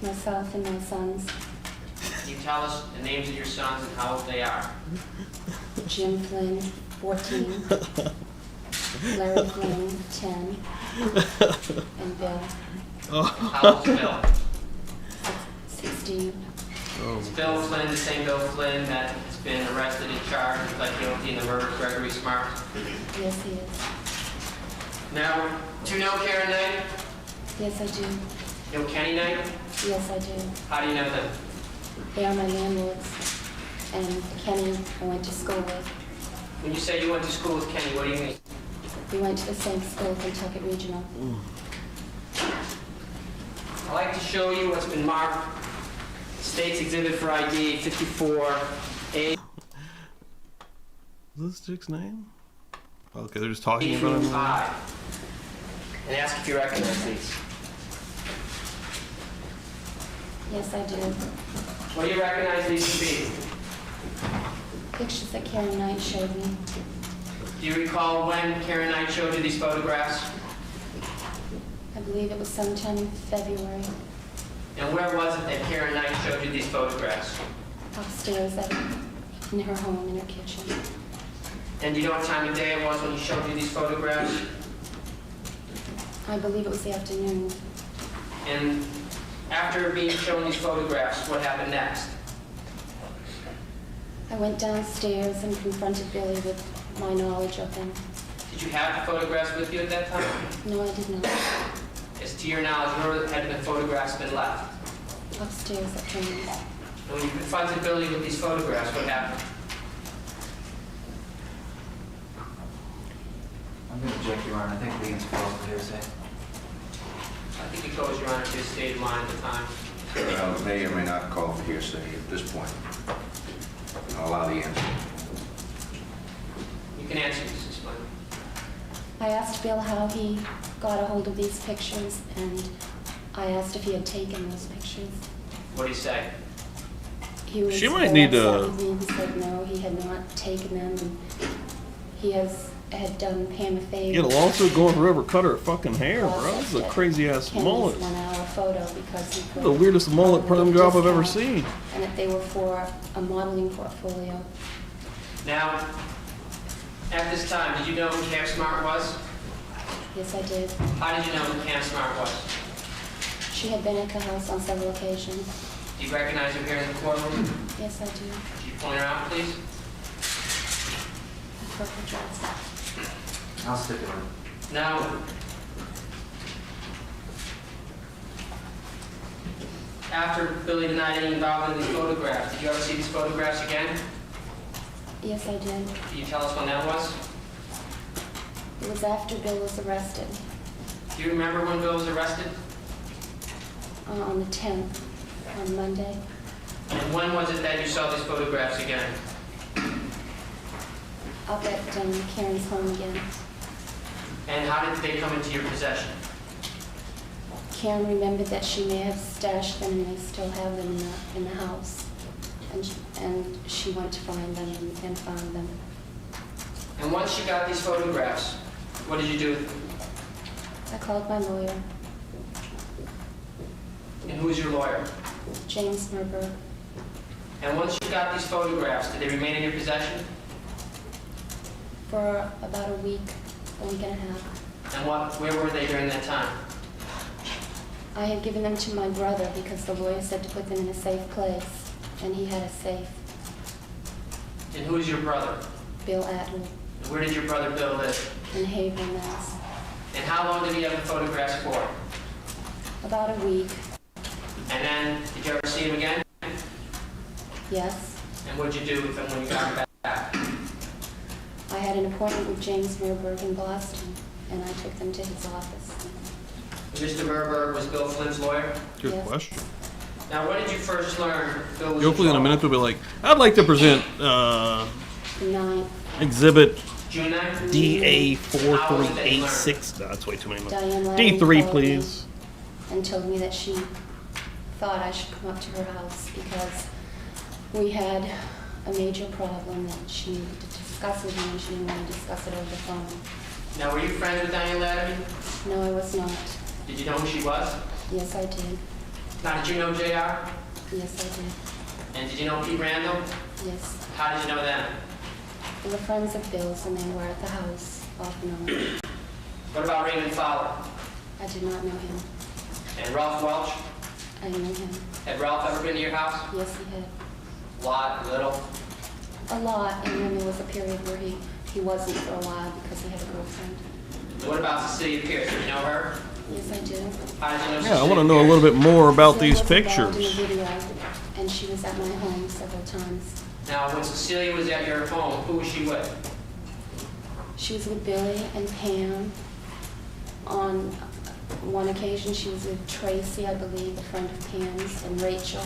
Myself and my sons, Can you tell us the names of your sons and how old they are? Jim Flynn, 14. Larry Flynn, 10. And Bill, How old's Bill? 16. Is Bill Flynn the same Bill Flynn that has been arrested and charged and pled guilty in the murder of Gregory Smart? Yes, he is. Now, do you know Karen Knight? Yes, I do. You know Kenny Knight? Yes, I do. How do you know them? They are my landlords. And Kenny, I went to school with. When you say you went to school with Kenny, what do you mean? We went to the same school, Kentucky Regional. I'd like to show you what's been marked State's Exhibit for ID 54A. Is this chick's name? Okay, they're just talking about through him. I. And ask if you recognize these. Yes, I do. What do you recognize these to be? Pictures that Karen Knight showed me. Do you recall when Karen Knight showed you these photographs? I believe it was sometime in February, And where was it that Karen Knight showed you these photographs? upstairs in her home, in her kitchen. And do you know what time of day it was when he showed you these photographs? I believe it was the afternoon. And After being shown these photographs, what happened next? I went downstairs and confronted Billy with my knowledge of them. Did you have the photographs with you at that time? No, I did not. As to your knowledge, where had the photographs been left? Upstairs at home. And when you confronted Billy with these photographs, what happened? I'm going to object, Your Honor. I think Liam's called for hearsay. I think it goes, Your Honor, to his state of mind at the time. May or may not call for hearsay at this point. I'll allow the answer. You can answer, Mrs. Flynn. I asked Bill how he got a hold of these pictures, and I asked if he had taken those pictures. What did he say? He was She might very need to- upset with me. He said no, he had not taken them, and he had done Pam a favor. Get a lawsuit going forever, cut her fucking hair, bro. This is a crazy ass Kenny's mullet. 1 hour photo because he put The weirdest mullet perm job I've ever discount, seen. and that they were for a modeling portfolio. Now, at this time, did you know who Pam Smart was? Yes, I did. How did you know who Pam Smart was? She had been at the house on several occasions. Do you recognize her here in the courtroom? Yes, I do. Could you point her out, please? A purple dress. I'll stick it on. Now, after Billy denied any involvement in these photographs, did you ever see these photographs again? Yes, I did. Can you tell us when that was? It was after Bill was arrested, Do you remember when Bill was arrested? on the 10th, on Monday. And when was it that you saw these photographs again? Up at Karen's home again. And how did they come into your possession? Karen remembered that she may have stashed them, and they still have them in the house. And she went to find them and found them. And once you got these photographs, what did you do with them? I called my lawyer, And who was your lawyer? James Merber. And once you got these photographs, did they remain in your possession? For about a week and a half. And where were they during that time? I had given them to my brother because the lawyer said to put them in a safe place, and he had a safe. And who is your brother? Bill Atwood And where did your brother Bill live? in Haverhill, Mass. And how long did he have the photographs for? About a week, And then, did you ever see him again? yes. And what did you do with them when you got them back? I had an appointment with James Merberg in Boston, and I took them to his office. Mr. Merberg was Bill Flynn's lawyer? Good Yes. question. Now, when did you first learn Bill was Hopefully in a trouble? minute they'll be like, I'd like to present The 9th, exhibit June 9th? DA4386. No, that's way too many. Diane Ladman D3, called please. me and told me that she thought I should come up to her house because we had a major problem that she needed to discuss with me, and she didn't want to discuss it over the phone. Now, were you friends with Diane Ladamy? No, I was not. Did you know who she was? Yes, I did. Now, did you know JR? Yes, I did. And did you know Pete Randall? Yes. How did you know them? They were friends of Bill's, and they were at the house off and on. What about Raymond Fowler? I did not know him. And Ralph Welch? I knew him. Had Ralph ever been to your house? Yes, he had. Lot, little? A lot, and then there was a period where he wasn't for a while because he had a girlfriend. And what about Cecilia Pierce? Did you know her? Yes, I do. How did you know Yeah, I want to Cecilia know a Pierce? little bit more about She these was involved pictures. in the video, and she was at my home several times. Now, when Cecilia was at your home, who was she with? She was with Billy and Pam. On one occasion, she was with Tracy, I believe, a friend of Pam's, and Rachel,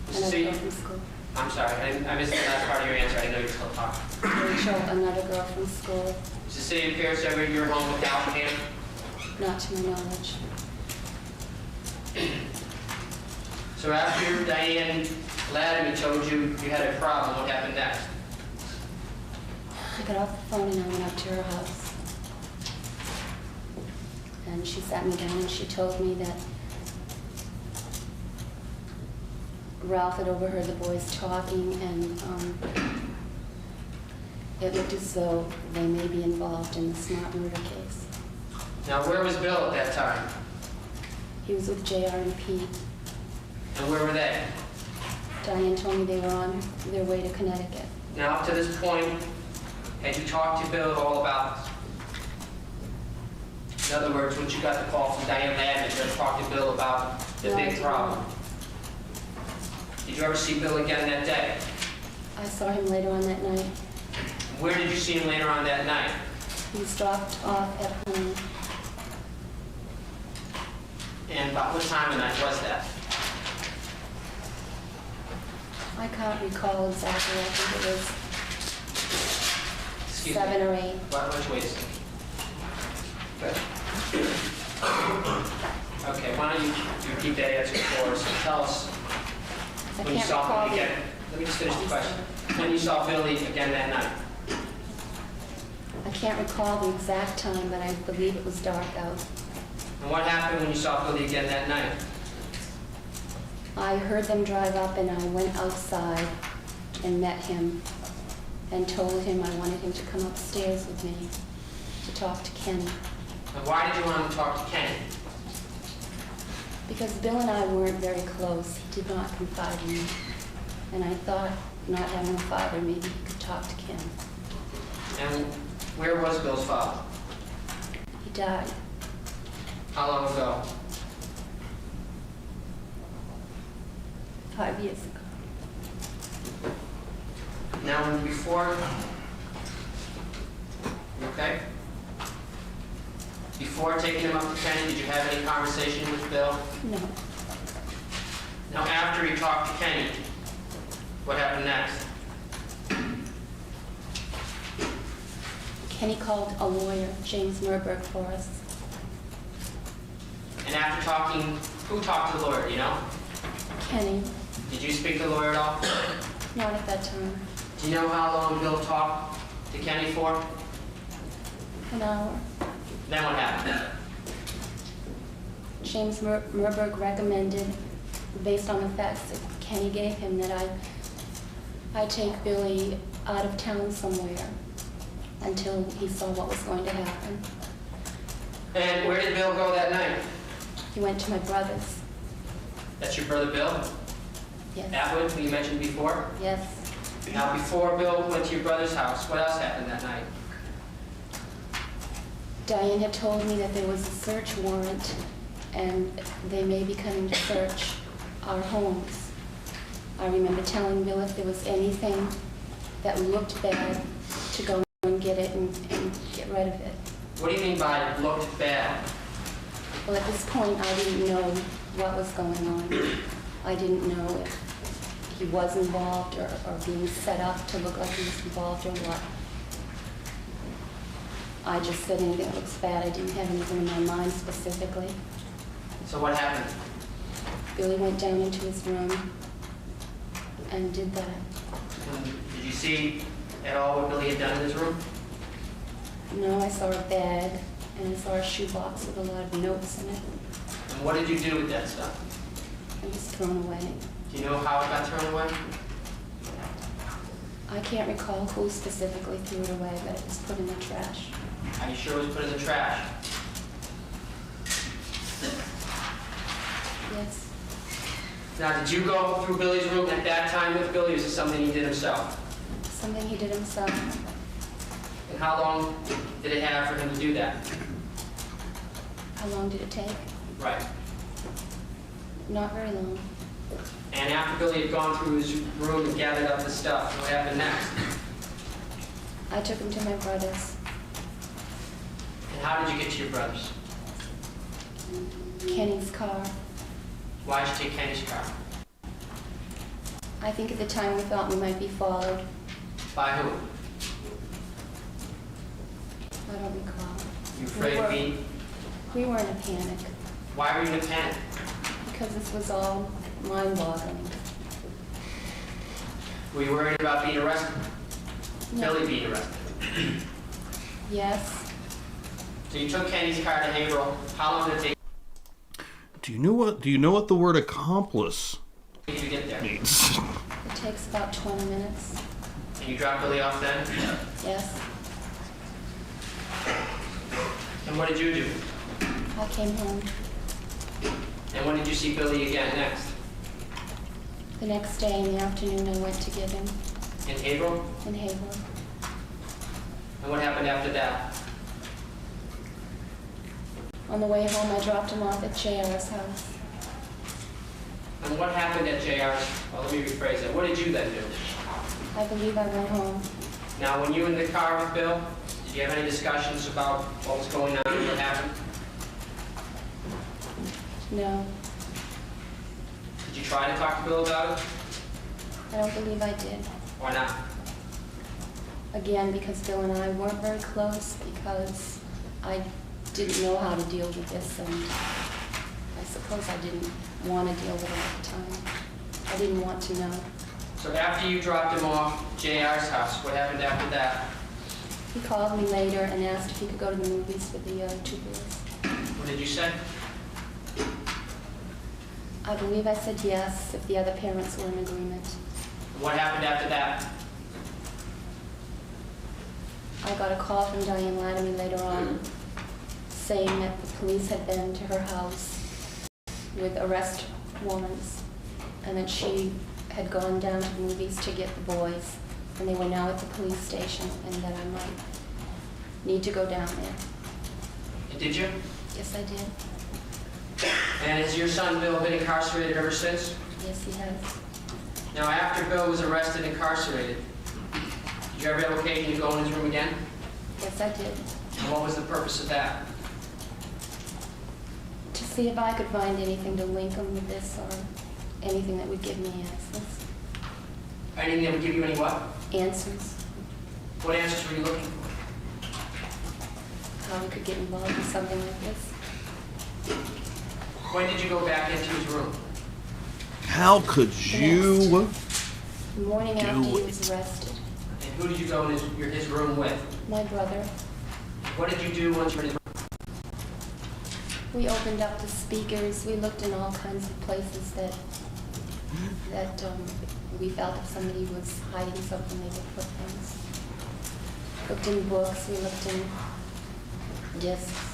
another See- girl from school. I'm sorry, I missed the last part of your answer. I didn't know you were still talking. Rachel, another girl from school, Cecilia Pierce ever in your home with Al and Pam? not to my knowledge. So after Diane Ladamy told you you had a problem, what happened next? I got off the phone and I went up to her house. And she sat me down and she told me that Ralph had overheard the boys talking, and it looked as though they may be involved in the Smart murder case. Now, where was Bill at that time? He was with JR and Pete. And where were they? Diane told me they were on their way to Connecticut. Now, up to this point, had you talked to Bill at all about, in other words, when you got the call from Diane Adams, you talked to Bill about the No, I big did problem? not. Did you ever see Bill again that day? I saw him later on that night. Where did you see him later on that night? He was dropped off at home. And about what time of night was that? I can't recall exactly. I think it was Excuse 7 me. or 8. Which way is it? Okay, why don't you repeat that answer for us and tell us I when you can't saw recall Billy again. Let me just finish the question. When you saw Billy again that night? I can't recall the exact time, but I believe it was dark out. And what happened when you saw Billy again that night? I heard them drive up and I went outside and met him and told him I wanted him to come upstairs with me to talk to Kenny. And why did you want him to talk to Kenny? Because Bill and I weren't very close. He did not confide in me. And I thought, not having a father, maybe he could talk to Ken. And where was Bill's father? He died. How long ago? 5 years ago. Now and before? Okay. Before taking him up to Kenny, did you have any conversation with Bill? No. Now after you talked to Kenny, what happened next? Kenny called a lawyer, James Murberg, for us. And after talking, who talked to the lawyer, do you know? Kenny, Did you speak to the lawyer at all? not at that time. Do you know how long Bill talked to Kenny for? An hour. Then what happened? James Murberg recommended, based on the facts that Kenny gave him, that I take Billy out of town somewhere until he saw what was going to happen. And where did Bill go that night? He went to my brother's. That's your brother Bill? Yes. Atwood, who you mentioned before? Yes. Now before Bill went to your brother's house, what else happened that night? Diane had told me that there was a search warrant and they may be coming to search our homes. I remember telling Bill if there was anything that looked bad to go and get it and get rid of it. What do you mean by looked bad? Well, at this point, I didn't know what was going on. I didn't know if he was involved or being set up to look like he was involved or what. I just said anything that looks bad. I didn't have anything in my mind specifically. So what happened? Billy went down into his room and did that. Did you see at all what Billy had done in his room? No, I saw a bag and I saw a shoebox with a lot of notes in it. And what did you do with that stuff? It was thrown away. Do you know how it got thrown away? I can't recall who specifically threw it away, but it was put in the trash. Are you sure it was put in the trash? Yes. Now, did you go through Billy's room at that time with Billy, or is it something he did himself? Something he did himself. And how long did it have for him to do that? How long did it take? Right. Not very long. And after Billy had gone through his room and gathered up the stuff, what happened next? I took him to my brother's. And how did you get to your brother's? Kenny's car. Why did you take Kenny's car? I think at the time we thought we might be followed. By who? I don't recall. You afraid of being? We were in a panic Why were you in a panic? because this was all mind-boggling. Were you worried about being arrested? No. Billy being arrested? Yes. So you took Kenny's car to Haverhill. How long did it take Do you know what the word accomplice you to get there? means? It takes about 20 minutes. And you dropped Billy off then? Yes. And what did you do? I came home. And when did you see Billy again next? The next day in the afternoon, I went to get him In Haverhill? in Haverhill. And what happened after that? On the way home, I dropped him off at JR's house. And what happened at JR's? Well, let me rephrase that. What did you then do? I believe I went home. Now, when you were in the car with Bill, did you have any discussions about what was going on and what happened? No, Did you try to talk to Bill about it? I don't believe I did. Why not? Again, because Bill and I weren't very close, because I didn't know how to deal with this, and I suppose I didn't want to deal with it at the time. I didn't want to know. So after you dropped him off JR's house, what happened after that? He called me later and asked if he could go to the movies with the two boys. What did you say? I believe I said yes, if the other parents were in agreement. What happened after that? I got a call from Diane Latimer later on saying that the police had been to her house with arrest warrants, and that she had gone down to the movies to get the boys, and they were now at the police station, and that I might need to go down there. And did you? Yes, I did. And has your son Bill been incarcerated ever since? Yes, he has. Now, after Bill was arrested and incarcerated, did you ever have occasion to go in his room again? Yes, I did. And what was the purpose of that? To see if I could find anything to link him with this, or anything that would give me answers. Anything that would give you any what? Answers. What answers were you looking for? How we could get involved in something like this. When did you go back into his room? How could you? The morning Do after he it. was arrested. And who did you go in his room with? My brother. What did you do once you were in his room? We opened up the speakers. We looked in all kinds of places that we felt if somebody was hiding something, they would put things. Looked in books. We looked in discs.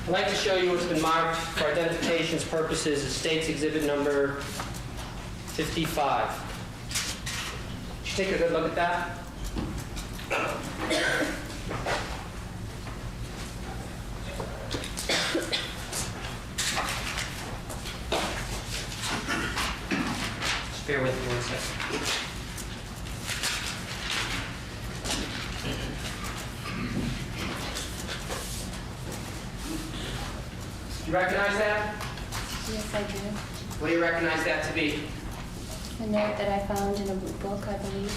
I'd like to show you what's been marked for identification's purposes as State's Exhibit number 55. Did you take a good look at that? Just bear with me 1 second. Do you recognize that? Yes, I do. What do you recognize that to be? A note that I found in a book, I believe.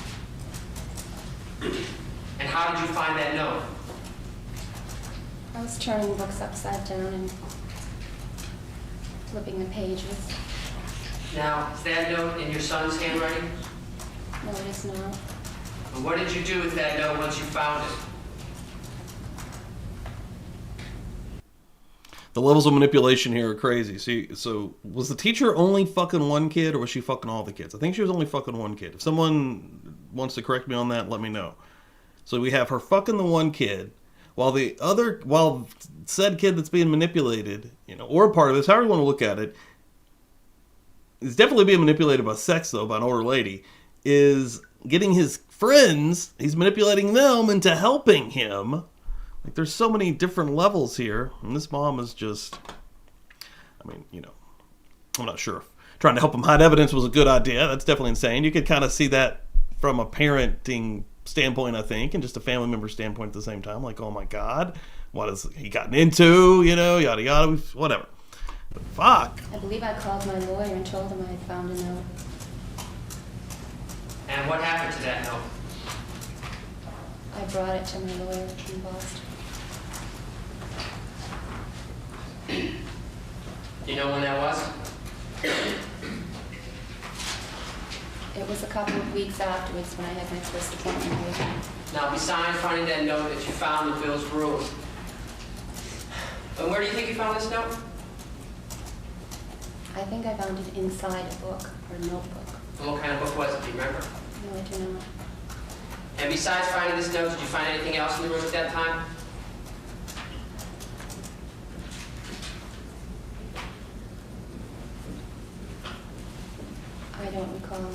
And how did you find that note? I was turning books upside down and flipping the pages. Now, is that note in your son's handwriting? No, it is not. And what did you do with that note once you found it? The levels of manipulation here are crazy. See, so was the teacher only fucking one kid, or was she fucking all the kids? I think she was only fucking one kid. If someone wants to correct me on that, let me know. So we have her fucking the one kid, while said kid that's being manipulated, or a part of this, however you want to look at it, is definitely being manipulated by sex, though, by an older lady, is getting his friends, he's manipulating them into helping him. Like, there's so many different levels here, and this mom is just, I'm not sure if trying to help him hide evidence was a good idea. That's definitely insane. You could kind of see that from a parenting standpoint, I think, and just a family member standpoint at the same time. Like, oh my God, what has he gotten into, yada yada, whatever. But fuck. I believe I called my lawyer and told him I had found a note. And what happened to that note? I brought it to my lawyer in Boston. Do you know when that was? It was a couple of weeks afterwards when I had my first appointment with him. Now, besides finding that note that you found in Bill's room, and where do you think you found this note? I think I found it inside a book or a notebook. And what kind of book was it? Do you remember? No, I do not. And besides finding this note, did you find anything else in the room at that time? I don't recall now.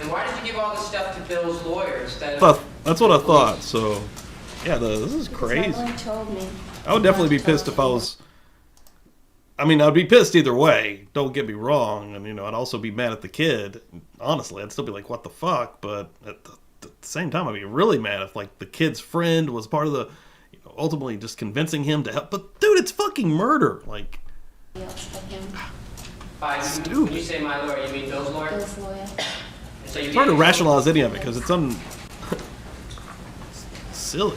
And why did you give all this stuff to Bill's lawyer instead of... But that's what I thought. So, yeah, this is Because crazy. my lawyer told me. I would definitely be pissed if I was. I mean, I'd be pissed either way. Don't get me wrong. And, I'd also be mad at the kid. Honestly, I'd still be like, what the fuck? But at the same time, I'd be really mad if, like, the kid's friend was part of the, ultimately just convincing him to help. But, dude, it's fucking murder. Like, Else but him. When you say my lawyer, you mean Bill's lawyer? Bill's lawyer. So you it's hard to gave- rationalize any of it because it's silly.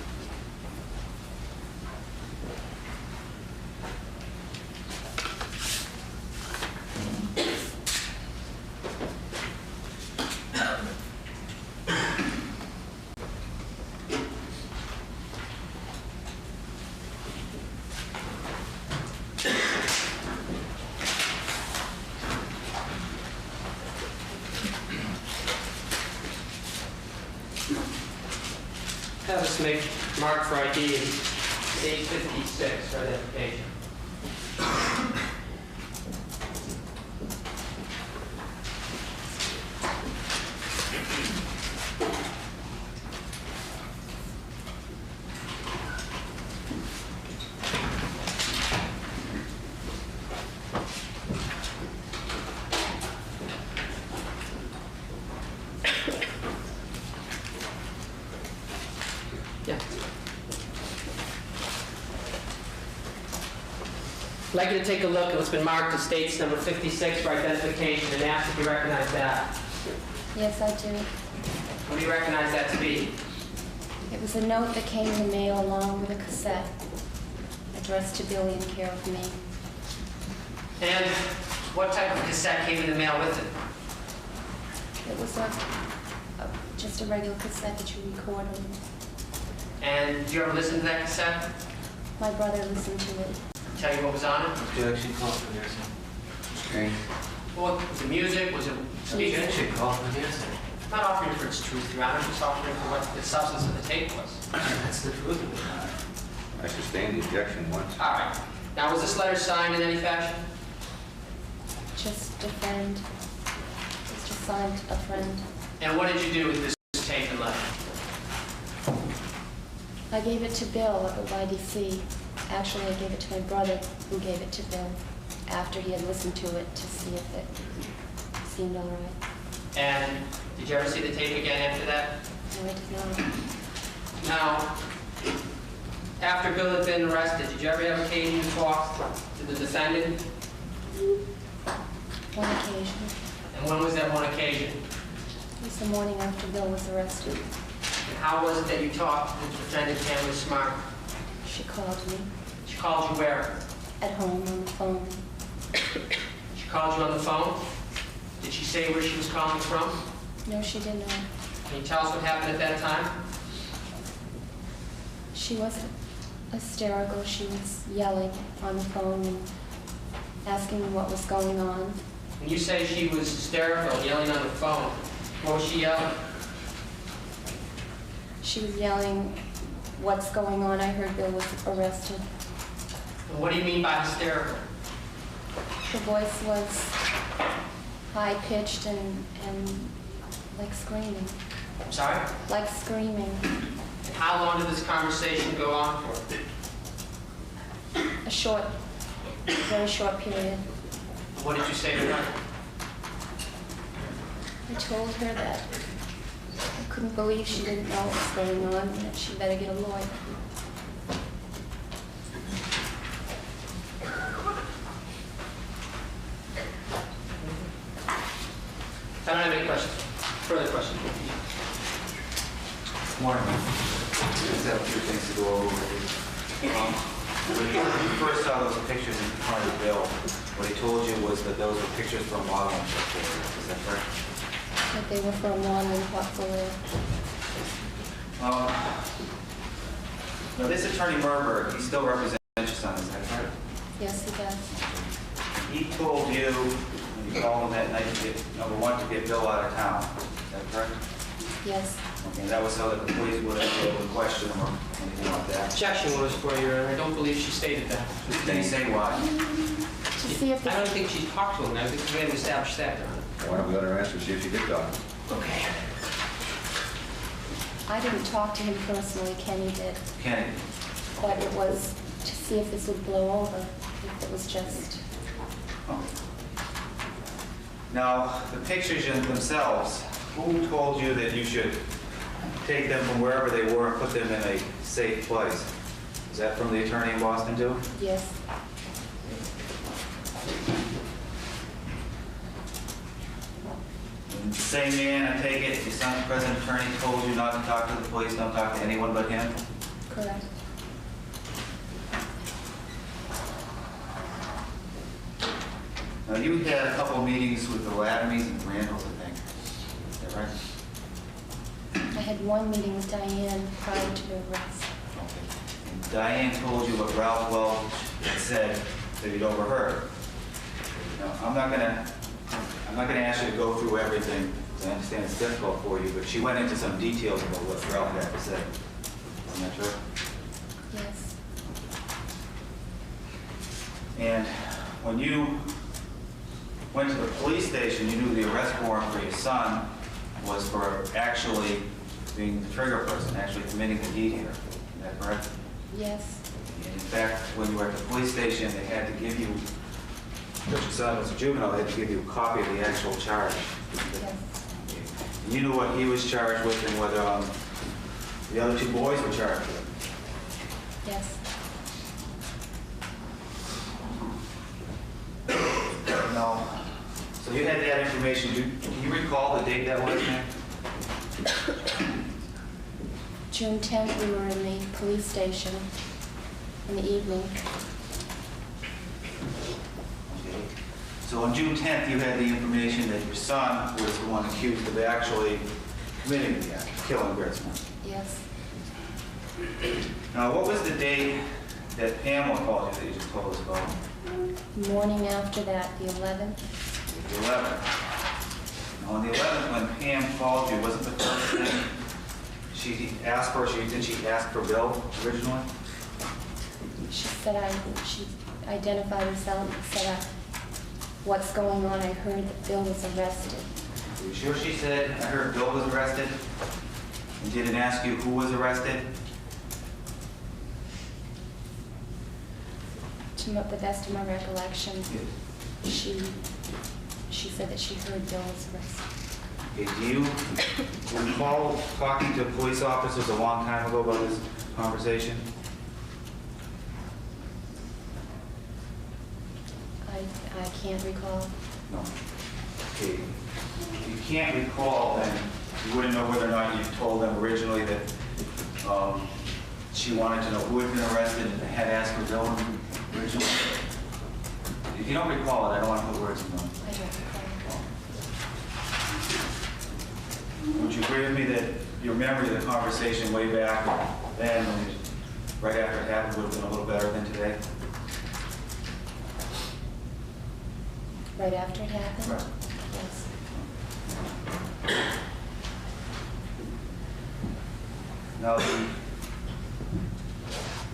Have us make mark for ID 856, right at the page. Yeah. I'd like you to take a look at what's been marked as states number 56 for identification and ask if you recognize that. Yes, I do. What do you recognize that to be? It was a note that came in the mail along with a cassette addressed to Billy and care of me. And what type of cassette came in the mail with it? It was just a regular cassette that you record on. And did you ever listen to that cassette? My brother listened to it. Tell you what was on it? Objection, call for hearsay. Okay. Well, was it music? Was it speech? Objection, call for hearsay. I'm not offering for its truth, Your Honor. I'm just offering for what the substance of the tape was. That's the truth of it. I sustained the objection once. All right. Now, was this letter signed in any fashion? Just a friend. Just assigned a friend. And what did you do with this tape and letter? I gave it to Bill at the YDC. Actually, I gave it to my brother, who gave it to Bill after he had listened to it to see if it seemed all right. And did you ever see the tape again after that? No, I did not. Now, after Bill had been arrested, did you ever have occasion to talk to the defendant? One occasion. And when was that one occasion? It was the morning after Bill was arrested. And how was it that you talked to the defendant, Pamela Smart? She called me She called you where? at home on the phone. She called you on the phone? Did she say where she was calling from? No, she did not. Can you tell us what happened at that time? She wasn't hysterical. She was yelling on the phone and asking me what was going on. When you say she was hysterical and yelling on the phone, what was she yelling? She was yelling, "What's going on? I heard Bill was arrested." And what do you mean by hysterical? Her voice was high-pitched and like screaming. I'm sorry? Like screaming. And how long did this conversation go on for? A short, very short period. What did you say to her? I told her that I couldn't believe she didn't know what was going on and that she better get a lawyer. I don't have any questions. Further questions? Morning. Just have a few things to go over with you. When you first saw those pictures in front of the bill, what he told you was that those were pictures from modeling portfolio. Is that correct? That they were for a modeling portfolio. Now, this attorney Merberg, he still represents your son, is that correct? Yes, he does. He told you, when you called him that night, to get, number one, to get Bill out of town. Is that correct? Yes. Okay, that was so that the police wouldn't be able to question him or anything like that. Objection was for your, I don't believe she stated that. Did he say why? To see if I don't this, think she talked to him, I think we haven't established that, Your Honor. Why don't we let her answer, see if she did talk? Okay. I didn't talk to him personally, Kenny did, Kenny? but it was to see if this would blow over, if it was just, Now, the pictures in themselves, who told you that you should take them from wherever they were and put them in a safe place? Is that from the attorney in Boston too? yes, And the same man, I take it, the son's present attorney told you not to talk to the police, don't talk to anyone but him? correct. Now, you had a couple of meetings with the Latimys and Randalls, I think. Is that right? I had one meeting with Diane prior to her arrest. Okay. And Diane told you what Ralph Welch had said that you'd overheard. Now, I'm not gonna ask you to go through everything, because I understand it's difficult for you, but she went into some details about what Ralph had to say. Isn't that true? Yes, And when you went to the police station, you knew the arrest warrant for your son was for actually being the trigger person, actually committing the deed here. Is that correct? yes, And in fact, when you were at the police station, they had to give you, because your son was a juvenile, they had to give you a copy of the actual charge. yes, You knew what he was charged with and what the other two boys were charged with. yes. No. So you had that information. Do you recall the date that was, ma'am? June 10th, we were in the police station in the evening. Okay. So on June 10th, you had the information that your son was the one accused of actually committing the act, killing Gritzman. Yes, Now, what was the date that Pamela called you that you just told us about? morning after that, the 11th. The 11th. Now, on the 11th, when Pam called you, wasn't the first thing she asked for, did she ask for Bill originally? She said she identified herself and said, what's going on? I heard that Bill was arrested. Are you sure she said, I heard Bill was arrested? And didn't ask you who was arrested? To the best of my recollection, she said that she heard Bill was arrested. Okay, do you recall talking to police officers a long time ago about this conversation? I can't recall. No. Okay. If you can't recall, then you wouldn't know whether or not you told them originally that she wanted to know who had been arrested and had asked for Bill originally. If you don't recall it, I don't want to put words in your mouth. I don't recall. Would you agree with me that your memory of the conversation way back then, right after it happened, would have been a little better than today? Right after it happened? Right. Yes. Now, the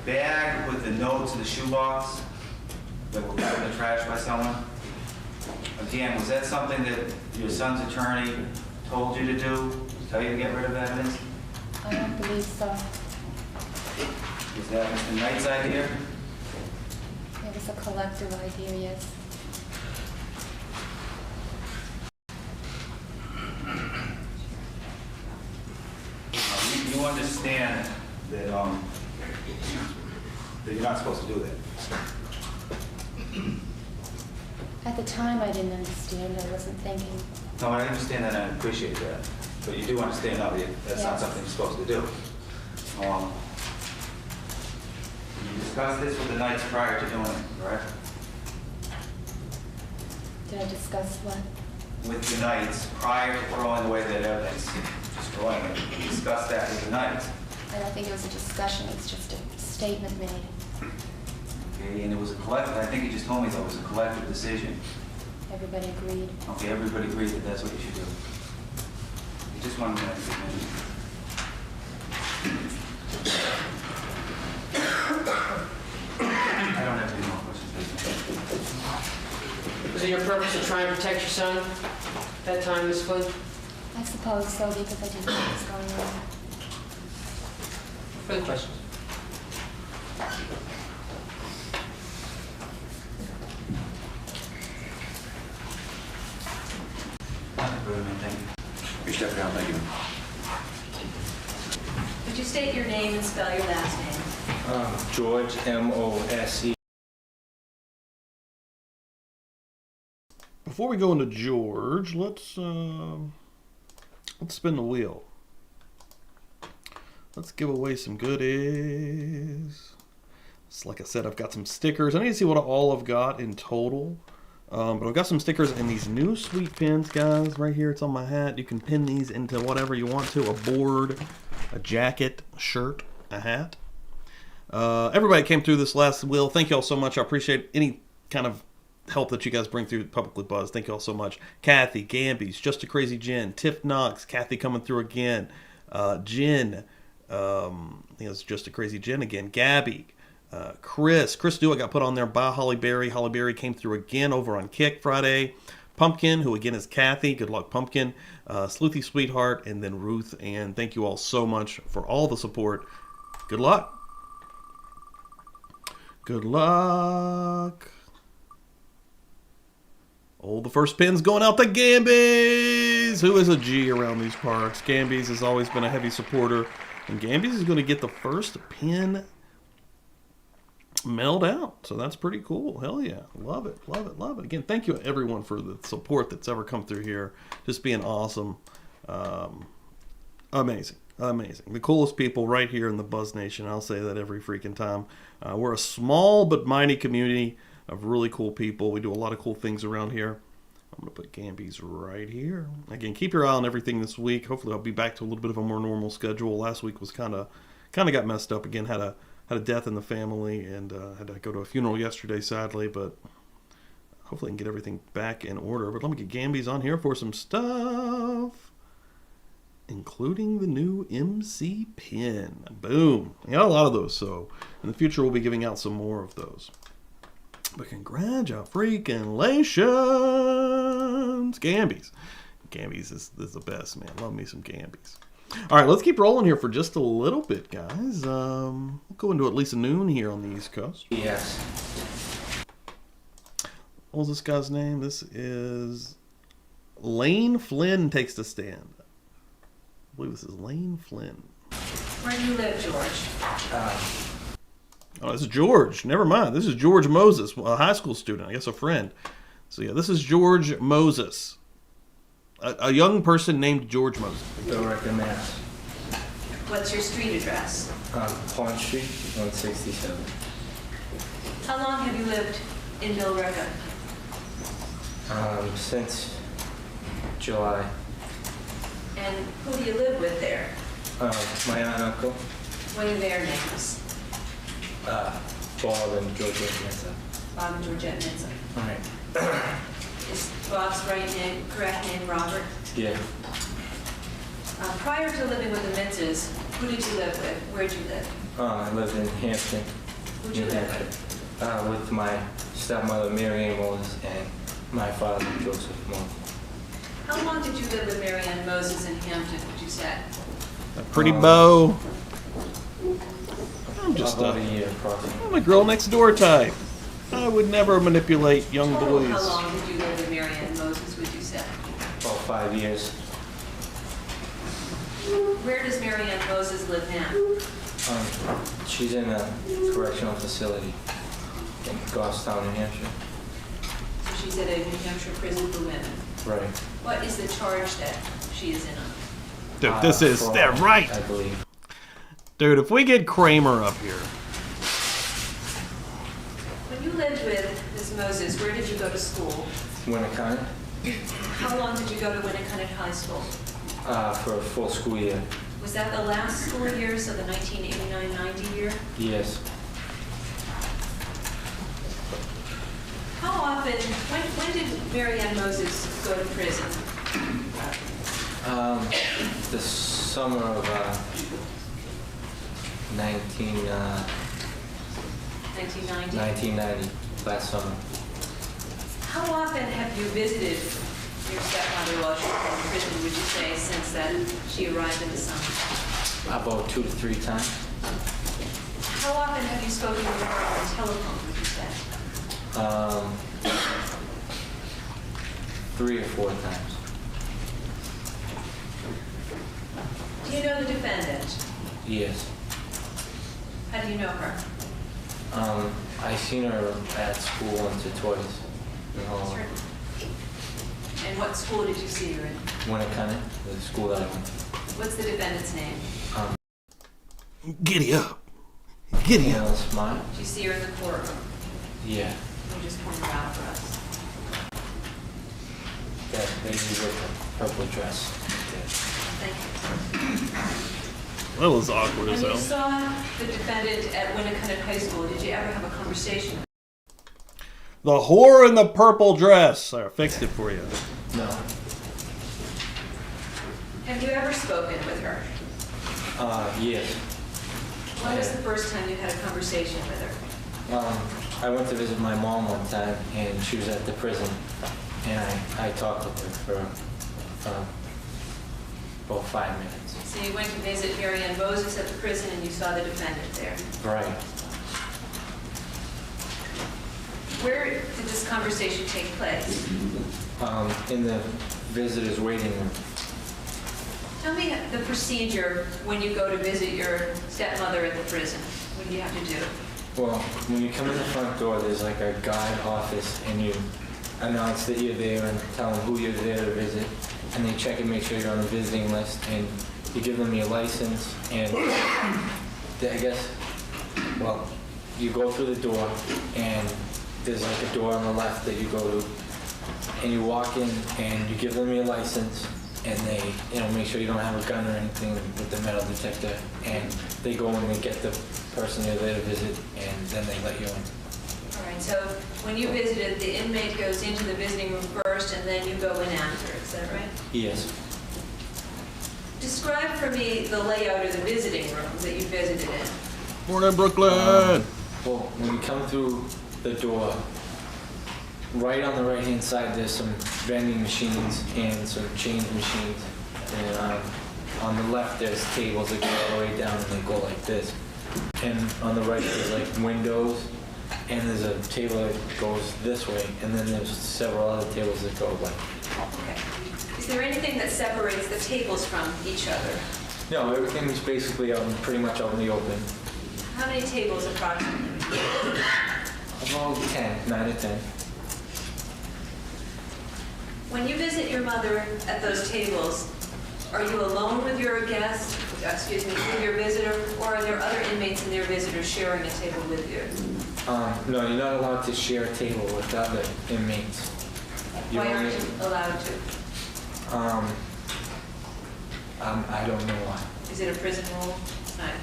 bag with the notes in the shoebox that were put in the trash by someone, again, was that something that your son's attorney told you to do, tell you to get rid of evidence? I don't believe so. Was that Mr. Knight's idea? It was a collective idea, yes. You understand that, that you're not supposed to do that? At the time, I didn't understand. I wasn't thinking. No, I understand that and I appreciate that. But you do understand now that that's not Yes. something you're supposed to do. You discussed this with the Knights prior to doing it, correct? Did I discuss what? With the Knights prior to throwing away that evidence, destroying it. You discussed that with the Knights. I don't think it was a discussion. It was just a statement made. Okay, and it was a collective, I think you just told me that it was a collective decision. Everybody agreed. Okay, everybody agreed that that's what you should do. Just 1 minute. I don't have any more questions. Was it your purpose to try and protect your son at that time, Ms. Flynn? I suppose so, because I didn't know what was going on. Further questions? Nothing further, ma'am. Thank you. You step down, thank you. Would you state your name and spell your last name? George, M-O-S-E. Before we go into George, let's spin the wheel. Let's give away some goodies. It's like I said, I've got some stickers. I need to see what all I've got in total. But I've got some stickers and these new sweet pins, guys. Right here, it's on my hat. You can pin these into whatever you want to. A board, a jacket, a shirt, a hat. Everybody came through this last wheel. Thank you all so much. I appreciate any kind of help that you guys bring through Publicly Buzzed. Thank you all so much. Kathy, Gambies, Just a Crazy Jen, Tiff Knox, Kathy coming through again. Jen, I think it's Just a Crazy Jen again. Gabby, Chris Stewart got put on there by Holly Berry. Holly Berry came through again over on Kick Friday. Pumpkin, who again is Kathy. Good luck, Pumpkin. Sleuthy Sweetheart, and then Ruth. And thank you all so much for all the support. Good luck. Good luck. Oh, the first pin's going out to Gambies. Who is a G around these parts? Gambies has always been a heavy supporter. And Gambies is going to get the first pin mailed out. So that's pretty cool. Hell yeah. Love it. Love it. Love it. Again, thank you everyone for the support that's ever come through here. Just being awesome. Amazing. Amazing. The coolest people right here in the Buzz Nation. I'll say that every freaking time. We're a small but mighty community of really cool people. We do a lot of cool things around here. I'm going to put Gambies right here. Again, keep your eye on everything this week. Hopefully I'll be back to a little bit of a more normal schedule. Last week was kind of got messed up again. Had a death in the family and had to go to a funeral yesterday, sadly, but hopefully I can get everything back in order. But let me get Gambies on here for some stuff, including the new MC pin. Boom. I got a lot of those, so in the future we'll be giving out some more of those. But congratulations, Gambies. Gambies is the best, man. Love me some Gambies. All right, let's keep rolling here for just a little bit, guys. We'll go into at least noon here on the East Coast. Yes. What was this guy's name? This is Lane Flynn takes the stand. I believe this is Lane Flynn. Where do you live, George? Oh, this is George. Never mind. This is George Moses, a high school student, I guess a friend. So yeah, this is George Moses. A young person named George Moses. Billerica, Mass. What's your street address? Pond Street, 167. How long have you lived in Billerica? Since July. And who do you live with there? My aunt and uncle, What are their names? Bob and Georgette Mensa. Bob and Georgette Mensa. All right. Is Bob's correct name Robert? Yeah. Prior to living with the Mensas, who did you live with? Where'd you live? I lived in Hampton, Who'd you New live Hampshire, with? with my stepmother, Mary Ann Moses, and my father, Joseph Moses. How long did you live with Mary Ann Moses in Hampton, would you say? A pretty bow. I'm just About a year, approximately. I'm a girl next door type. I would never manipulate young Total, boys. how long did you live with Mary Ann Moses, would you say? About 5 years. Where does Mary Ann Moses live now? She's in a correctional facility in Goffstown, New Hampshire. So she's at a New Hampshire prison for women. Right. What is the charge that she is in on? Dude, this is Fraud, they're right. I believe. Dude, if we get Kramer up here. When you lived with Ms. Moses, where did you go to school? Winnicott, How long did you go to Winnicott High School? for a full school year. Was that the last school year, so the 1989-90 year? Yes. How often, when did Mary Ann Moses go to prison? The summer of 1990? 1990, last summer. How often have you visited your stepmother while she was in prison, would you say, since then she arrived in the summer? About 2 to 3 times. How often have you spoken with her on the telephone, would you say? 3 or 4 times. Do you know the defendant? Yes. How do you know her? I seen her at school once or twice. And what school did you see her in? Winnicott, the school that I went to. What's the defendant's name? Giddy up. Giddy up. Pamela Smart. Did you see her in the courtroom? Yeah. You just pointed her out for us. That lady with the purple dress. Thank you. That was awkward When as you hell. saw the defendant at Winnicott High School, did you ever have a conversation with her? The whore in the purple dress. I fixed it for you. No. Have you ever spoken with her? Yes. When was the first time you had a conversation with her? I went to visit my mom one time, and she was at the prison, and I talked with her for about 5 minutes. So you went to visit Mary Ann Moses at the prison and you saw the defendant there. Right. Where did this conversation take place? In the visitor's waiting room. Tell me the procedure when you go to visit your stepmother at the prison. What do you have to do? Well, when you come in the front door, there's like a guard office, and you announce that you're there and tell them who you're there to visit, and they check and make sure you're on the visiting list, and you give them your license, and you go through the door, and there's like a door on the left that you go to, and you walk in, and you give them your license, and they, make sure you don't have a gun or anything with the metal detector, and they go and they get the person you're there to visit, and then they let you in. All right, so when you visited, the inmate goes into the visiting room first and then you go in after, is that right? Yes. Describe for me the layout of the visiting room that you visited in. Morning, Brooklyn. Well, when you come through the door, right on the right-hand side, there's some vending machines and some change machines. And on the left, there's tables that go all the way down and they go like this. And on the right, there's like windows, and there's a table that goes this way, and then there's several other tables that go like. Okay. Is there anything that separates the tables from each other? No, everything's basically pretty much out in the open. How many tables approximately? About 9 or 10. When you visit your mother at those tables, are you alone with your guest, with your visitor, or are there other inmates and their visitors sharing a table with you? No, you're not allowed to share a table with other inmates. Why aren't you allowed to? I don't know why. Is it a prison rule? It's not.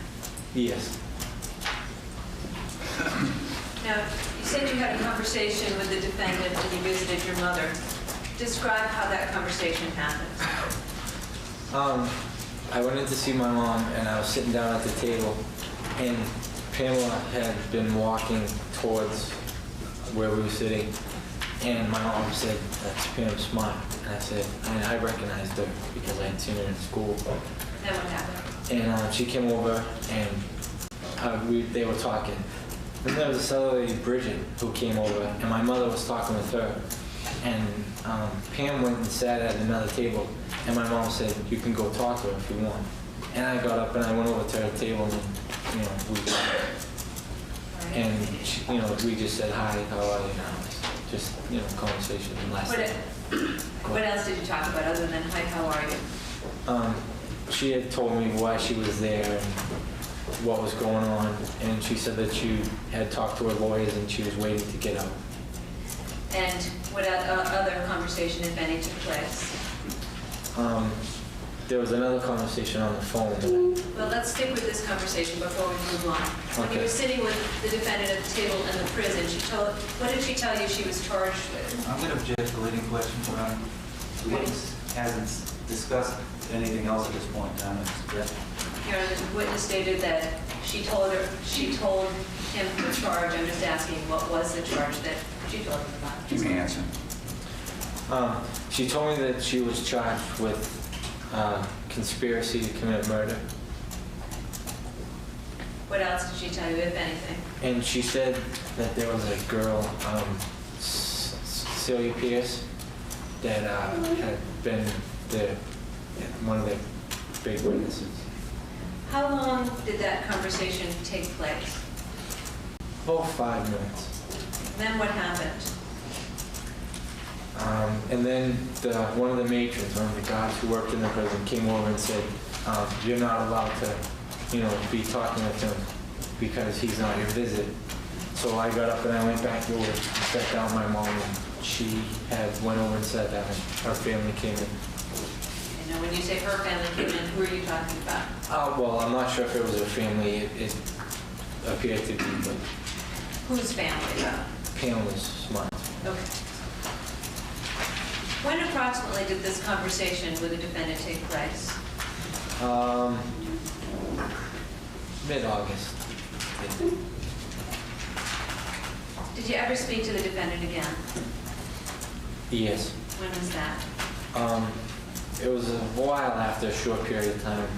Yes. Now, you said you had a conversation with the defendant when you visited your mother. Describe how that conversation happened. I went in to see my mom, and I was sitting down at the table, and Pamela had been walking towards where we were sitting, and my mom said, "That's Pam Smart." And I said, I recognized her because I had seen her in school. Then what happened? And she came over, and they were talking. Then there was this other lady, Bridget, who came over, and my mother was talking with her. And Pam went and sat at another table, and my mom said, "You can go talk to her if you want." And I got up and I went over to her table, and we talked. And we just said, "Hi, how are you?" Just conversation lasted. What else did you talk about other than "Hi, how are you"? She had told me why she was there and what was going on, and she said that she had talked to her lawyers and she was waiting to get out. And what other conversation, if any, took place? There was another conversation on the phone. Well, let's stick with this conversation before we move on. When you were sitting with the defendant at the table in the prison, what did she tell you she was charged with? I'm going to object to the leading question, Your Honor. The witness hasn't discuss anything else at this point in time. Your Honor, the witness stated that she told him the charge. I'm just asking, what was the charge that she told him about? Give me an answer. She told me that she was charged with conspiracy to commit murder. What else did she tell you, if anything? And she said that there was a girl, Celia Pierce, that had been one of the big witnesses. How long did that conversation take place? About 5 minutes. Then what happened? And then one of the matrons, one of the guys who worked in the prison, came over and said, "You're not allowed to, be talking with him because he's on your visit." So I got up and I went back over and sat down with my mom, and she went over and said that her family came in. And when you say her family came in, who are you talking about? Well, I'm not sure if it was her family. It appeared to be, but Whose family? Pamela Smart. Okay. When approximately did this conversation with the defendant take place? Mid-August. Did you ever speak to the defendant again? Yes. When was that? It was a while after, a short period of time,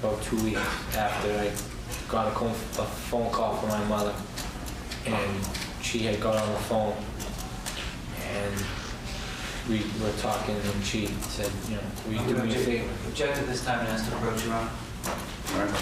about 2 weeks after I got a phone call from my mother, and she had got on the phone, and we were talking, and she said, will you do me a favor? Object at this time and ask to approach, Your Honor. All right.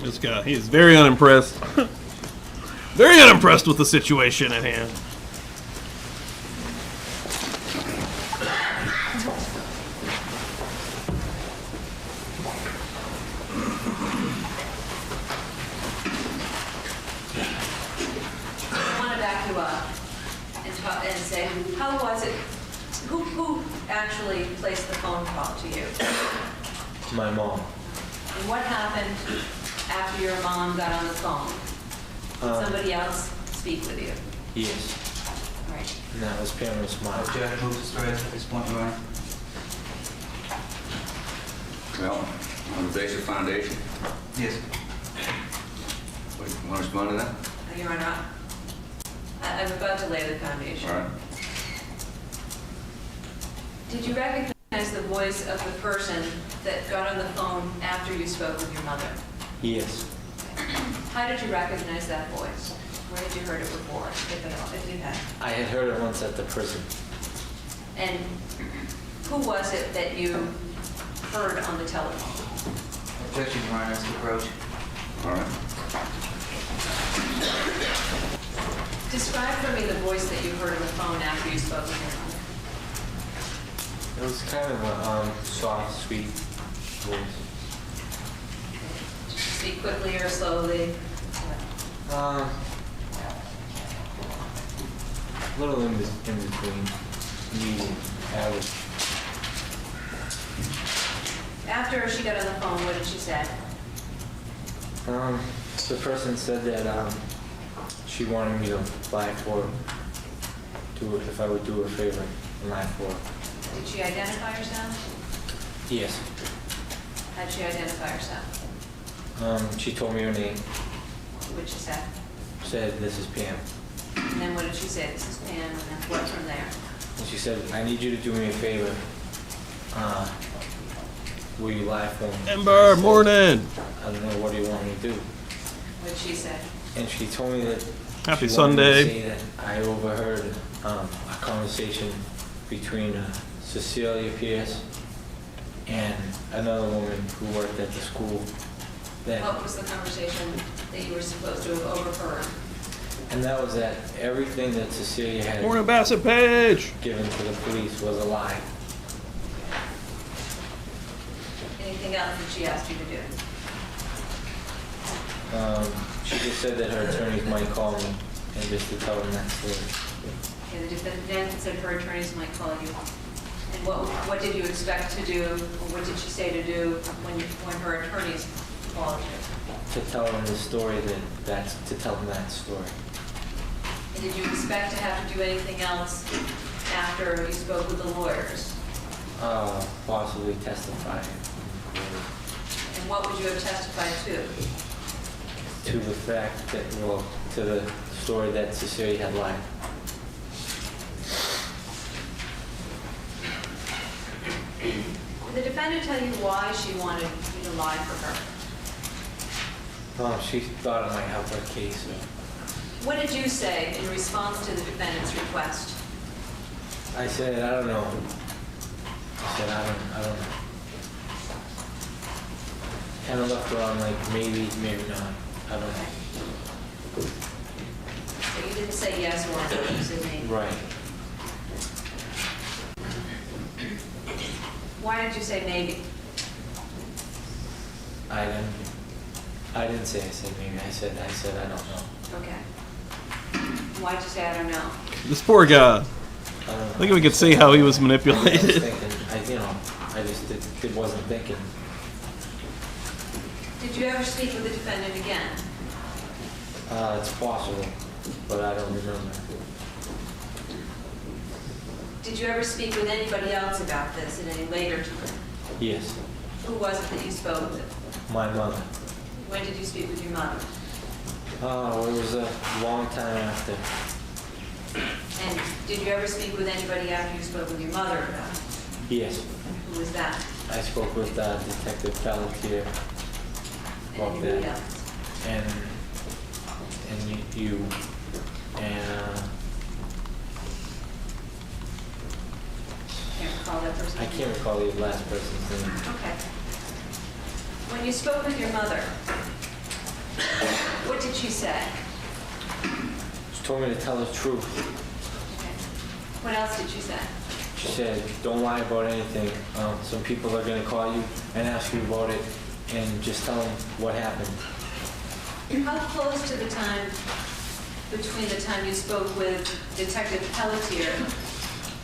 This guy, he is very unimpressed. Very unimpressed with the situation at hand. I want to back you up and say, how was it? Who actually placed the phone call to you? My mom. And what happened after your mom got on the phone? Did somebody else speak with you? Yes. All right. And that was Pamela Smart. Object, move to strike at this point, Your Honor. Well, on the basic foundation, Yes. what, you want to respond to that? Your Honor, I'm about to lay the foundation. All right. Did you recognize the voice of the person that got on the phone after you spoke with your mother? Yes. How did you recognize that voice? Where had you heard it before, if at all, if you had? I had heard it once at the prison. And who was it that you heard on the telephone? Objection, Your Honor, ask to approach. All right. Describe for me the voice that you heard on the phone after you spoke with your mother. It was kind of a soft, sweet voice. Speak quickly or slowly? A little in between. Medium, average. After she got on the phone, what did she say? The person said that she wanted me to apply for, if I would do her a favor, apply for. Did she identify herself? Yes. How did she identify herself? She told me her name, What did she say? said, "This is Pam." And then what did she say? This is Pam, and then what from there? And she said, "I need you to do me a favor. will you lie for me? Ember, I said, morning. I don't know, what do you want me to do? What'd she say? And she told me that Happy she wanted me to Sunday. say that I overheard a conversation between Cecilia Pierce and another woman who worked at the school. That, What was the conversation that you were supposed to have overheard? and that was that everything that Cecilia had Morning, Bassett Page. given to the police was a lie. Anything else that she asked you to do? She just said that her attorneys might call me and just to tell them that story. Okay, the defendant said her attorneys might call you. And what did you expect to do, or what did she say to do when her attorneys called you? To tell them the story to tell them that story. And did you expect to have to do anything else after you spoke with the lawyers? Possibly testify And what would you have testified to? to the fact that, well, to the story that Cecilia had lied. Did the defendant tell you why she wanted you to lie for her? She thought it might help her case. What did you say in response to the defendant's request? I said, I don't know. I said, I don't know. Kind of left her on like maybe, maybe not. I don't know. So you didn't say yes or no, you said maybe. Right. Why did you say maybe? I didn't say I said maybe. I said I don't know. Okay. Why did you say I don't know? This poor guy. I don't know. I think we could see how he was I was manipulated. thinking, I just wasn't thinking. Did you ever speak with the defendant again? It's possible, but I don't remember. Did you ever speak with anybody else about this at any later time? Yes, Who was it that you spoke with? my mother. When did you speak with your mother? It was a long time after. And did you ever speak with anybody after you spoke with your mother about it? Yes, Who was that? I spoke with Detective Pelletier And about anybody that, else? and you, and Can't recall that person. I can't recall the last person's name. Okay. When you spoke with your mother, what did she say? She told me to tell the truth. Okay. What else did she say? She said, don't lie about anything. Some people are going to call you and ask you about it, and just tell them what happened. How close to the time, between the time you spoke with Detective Pelletier,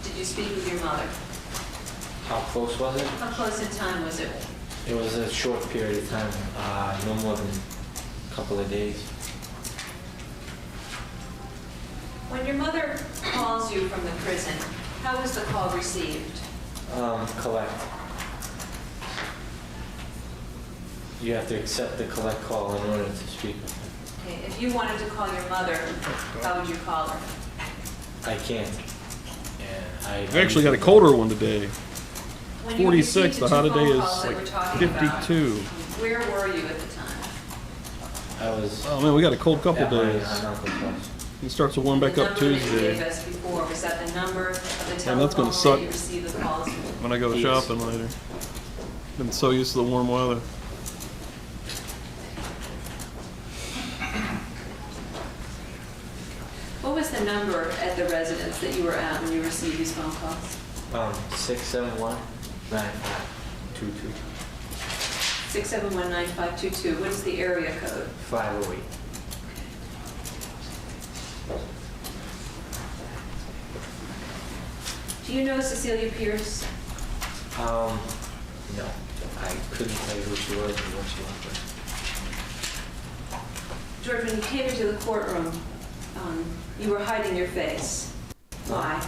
did you speak with your mother? How close was it? How close in time was it? It was a short period of time, no more than a couple of days. When your mother calls you from the prison, how was the call received? Collect. You have to accept the collect call in order to speak with her. Okay, if you wanted to call your mother, how would you call her? I can't. And We actually got a colder one today. When you 46, received the two high phone today is calls that like we're talking about, 52. where were you at the time? I was Oh man, we got a cold couple at my days. uncle's house. It starts to warm back The up number that you Tuesday gave us before, was that the number of the And telephone that's gonna that suck. you received the calls? when I go Yes. shopping later. Been so used to the warm weather. What was the number at the residence that you were at when you received these phone calls? 671-9522. 671-9522. What is the area code? 508. Do you know Cecilia Pierce? No, I couldn't tell you who she was or what she looked like. George, when you came into the courtroom, you were hiding your face. Why?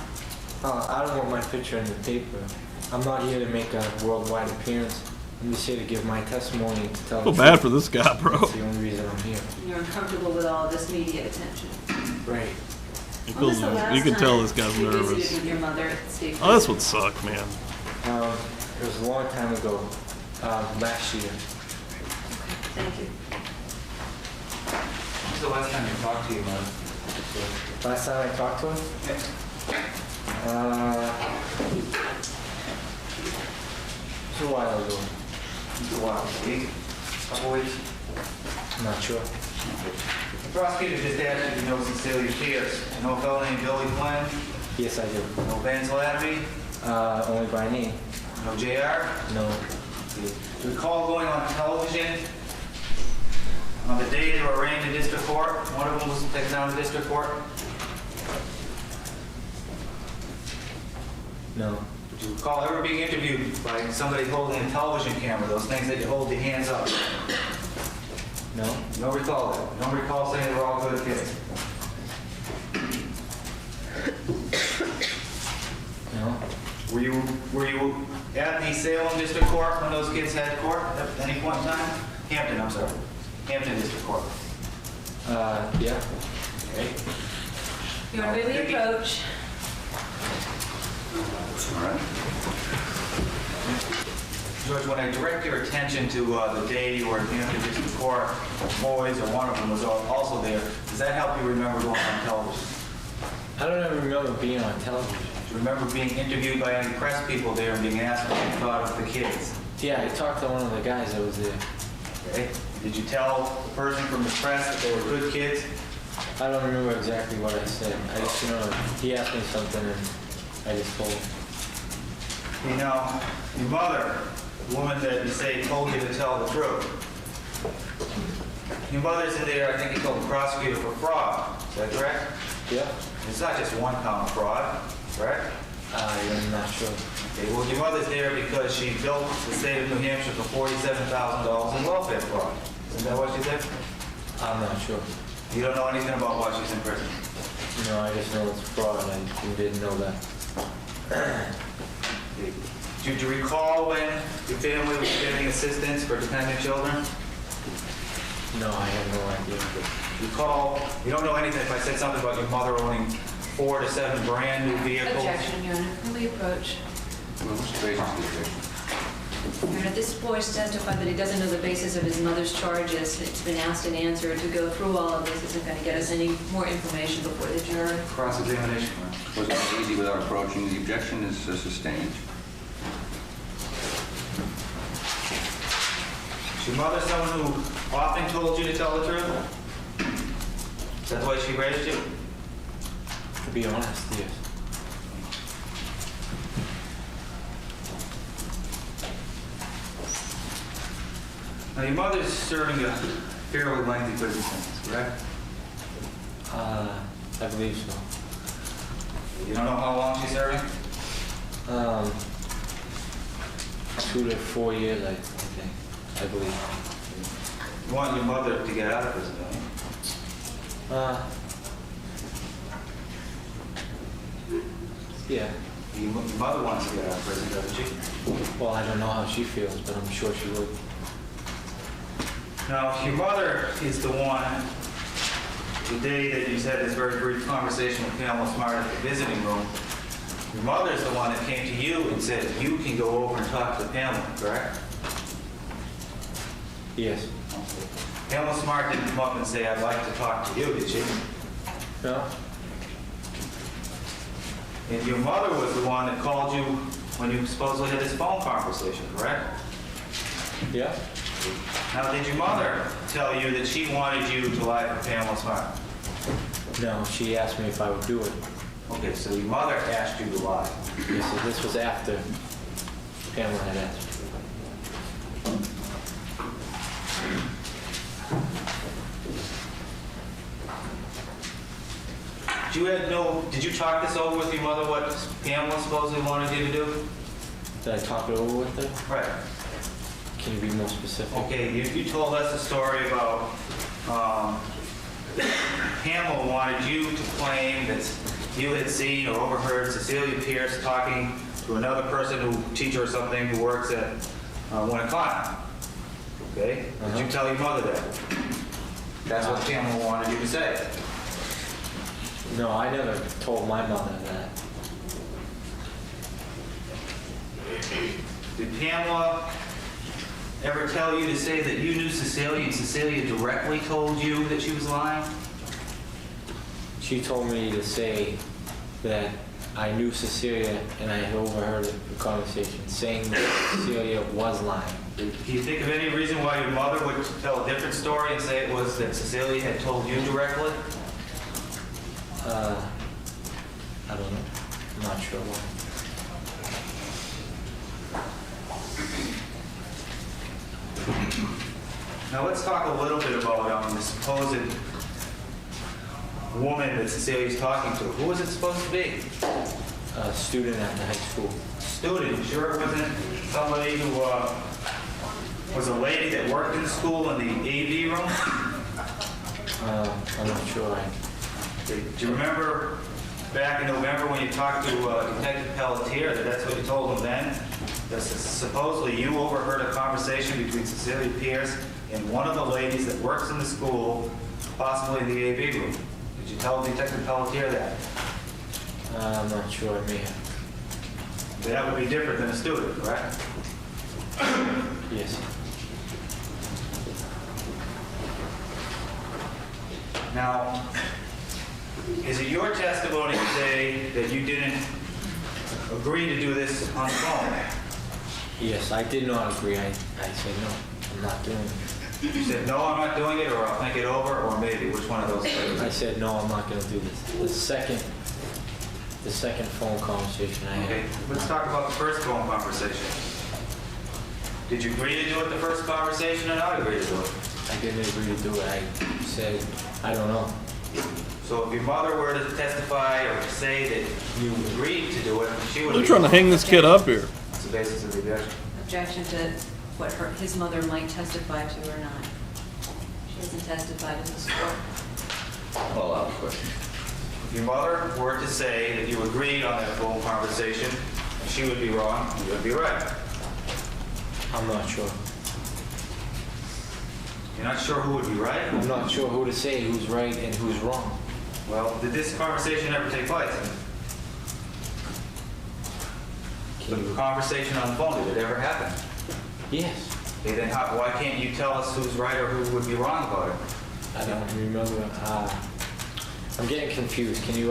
I don't want my picture in the paper. I'm not here to make a worldwide appearance. I'm just here to give my testimony to tell I feel the bad truth. for this guy, bro. That's the only reason I'm here. You're uncomfortable with all this media attention. Right. He When was feels, the last you can tell time this guy's you visited nervous. with your mother at the state Oh, this prison? would suck, man. It was a long time ago, last year. Thank you. When's the last time you talked to your mother? Last time I talked to him? It was a while ago. It's a while. Week? Couple weeks? I'm not sure. The prosecutor just asked if you know Cecilia Pierce. You know a fellow named Billy Flynn? Yes, I do. No Vance Latterby? Only by name. No JR? No. Do you recall going on television on the day they were arraigned in district court? One of them was taken down to district court? No. Do you recall ever being interviewed by somebody holding a television camera, those things that you hold your hands up? No. You don't recall that? You don't recall saying they were all good kids? No. Were you at the Salem District Court when those kids had court at any point in time? Hampton, I'm sorry. Hampton District Court. Yeah. Okay. You want to really approach? All right. George, when I direct your attention to the day you were at Hampton District Court, boys or one of them was also there, does that help you remember going on television? I don't ever remember being on television. Do you remember being interviewed by any press people there and being asked what you thought of the kids? Yeah, I talked to one of the guys that was there. Okay. Did you tell the person from the press that they were good kids? I don't remember exactly what I said. I just, he asked me something and I just told him. You know, your mother, the woman that you say told you to tell the truth. Your mother's in there, I think you told the prosecutor for fraud. Is that correct? Yeah. It's not just one count of fraud, correct? I'm not sure. Okay, well, your mother's there because she built the state of New Hampshire for $47,000 in welfare fraud. Isn't that what she did? I'm not sure. You don't know anything about why she's in prison? No, I just know it's fraud. I didn't know that. Do you recall when your family was getting assistance for dependent children? No, I have no idea. You don't know anything if I said something about your mother owning 4 to 7 brand new vehicles? Objection, Your Honor. Really approach. Well, what's the basis of the objection? Your Honor, this boy's testified that he doesn't know the basis of his mother's charges. It's been asked and answered. To go through all of this isn't going to get us any more information before the jury. Cross-examination. Was it easy without approaching? The objection is sustained. Is your mother someone who often told you to tell the truth? Is that the way she raised you? To be honest, yes. Now, your mother's serving a fairly lengthy prison sentence, correct? I believe so. You don't know how long she's serving? 2 to 4 years, I think. I believe. You want your mother to get out of prison, don't you? Yeah. Your mother wants to get out of prison, doesn't she? Well, I don't know how she feels, but I'm sure she would. Now, your mother is the one, the day that you had this very brief conversation with Pamela Smart at the visiting room, your mother is the one that came to you and said, you can go over and talk to Pamela, correct? Yes. Pamela Smart didn't come up and say, I'd like to talk to you, did she? No? And your mother was the one that called you when you supposedly had this phone conversation, correct? Yeah? Now, did your mother tell you that she wanted you to lie for Pamela Smart? No, she asked me if I would do it. Okay, so your mother asked you to lie. Yes, so this was after Pamela had asked me. Did you talk this over with your mother, what Pamela supposedly wanted you to do? Did I talk it over with her? Right. Can you be more specific? Okay, you told us a story about Pamela wanted you to claim that you had seen or overheard Cecilia Pierce talking to another person who, teacher or something, who works at Winnicott. Okay? Did you tell your mother that? That's what Pamela wanted you to say. No, I never told my mother that. Did Pamela ever tell you to say that you knew Cecilia and Cecilia directly told you that she was lying? She told me to say that I knew Cecilia and I had overheard the conversation saying that Cecilia was lying. Do you think of any reason why your mother would tell a different story and say it was that Cecilia had told you directly? I don't know. I'm not sure why. Now let's talk a little bit about the supposed woman that Cecilia's talking to. Who was it supposed to be? A student at the high school. Student. You sure it wasn't somebody who was a lady that worked in the school in the AV room? I'm not sure. Do you remember back in November when you talked to Detective Pelletier that that's what you told him then? That supposedly you overheard a conversation between Cecilia Pierce and one of the ladies that works in the school, possibly in the AV room. Did you tell Detective Pelletier that? I'm not sure. I may have. That would be different than a student, correct? Yes. Now, is it your testimony today that you didn't agree to do this on the phone? Yes, I did not agree. I said no. I'm not doing it. You said, no, I'm not doing it, or I'll think it over, or maybe. Which one of those things? I said no. I'm not going to do this. The second phone conversation I Okay, had. let's talk about the first phone conversation. Did you agree to do it the first conversation or not agree to do it? I didn't agree to do it. I said I don't know. So if your mother were to testify or to say that you agreed to do it, she would They're trying to hang this kid up here. That's the basis of the objection. Objection to what his mother might testify to or not. She hasn't testified in this court. Call out the question. If your mother were to say that you agreed on that phone conversation, she would be wrong, you would be right. I'm not sure. You're not sure who would be right? I'm not sure who to say who's right and who's wrong. Well, did this conversation ever take place? The conversation on the phone, did it ever happen? Yes. Okay, then why can't you tell us who's right or who would be wrong about it? I don't remember. I'm getting confused. Can you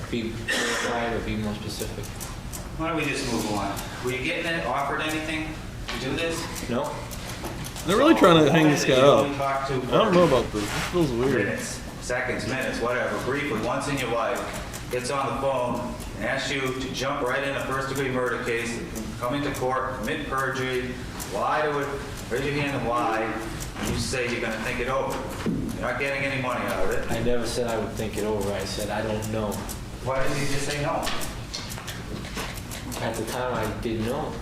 be clarified or be more specific? Why don't we just move on? Were you getting offered anything to do this? No. They're really trying to hang this guy up. You talked to I don't know about this. This feels weird. minutes, seconds, minutes, whatever, briefly, once in your life, gets on the phone and asks you to jump right in a first-degree murder case, come into court, commit perjury, lie to it, raise your hand and lie, and you say you're going to think it over. You're not getting any money out of it. I never said I would think it over. I said I don't know. Why didn't you just say no? At the time, I didn't know.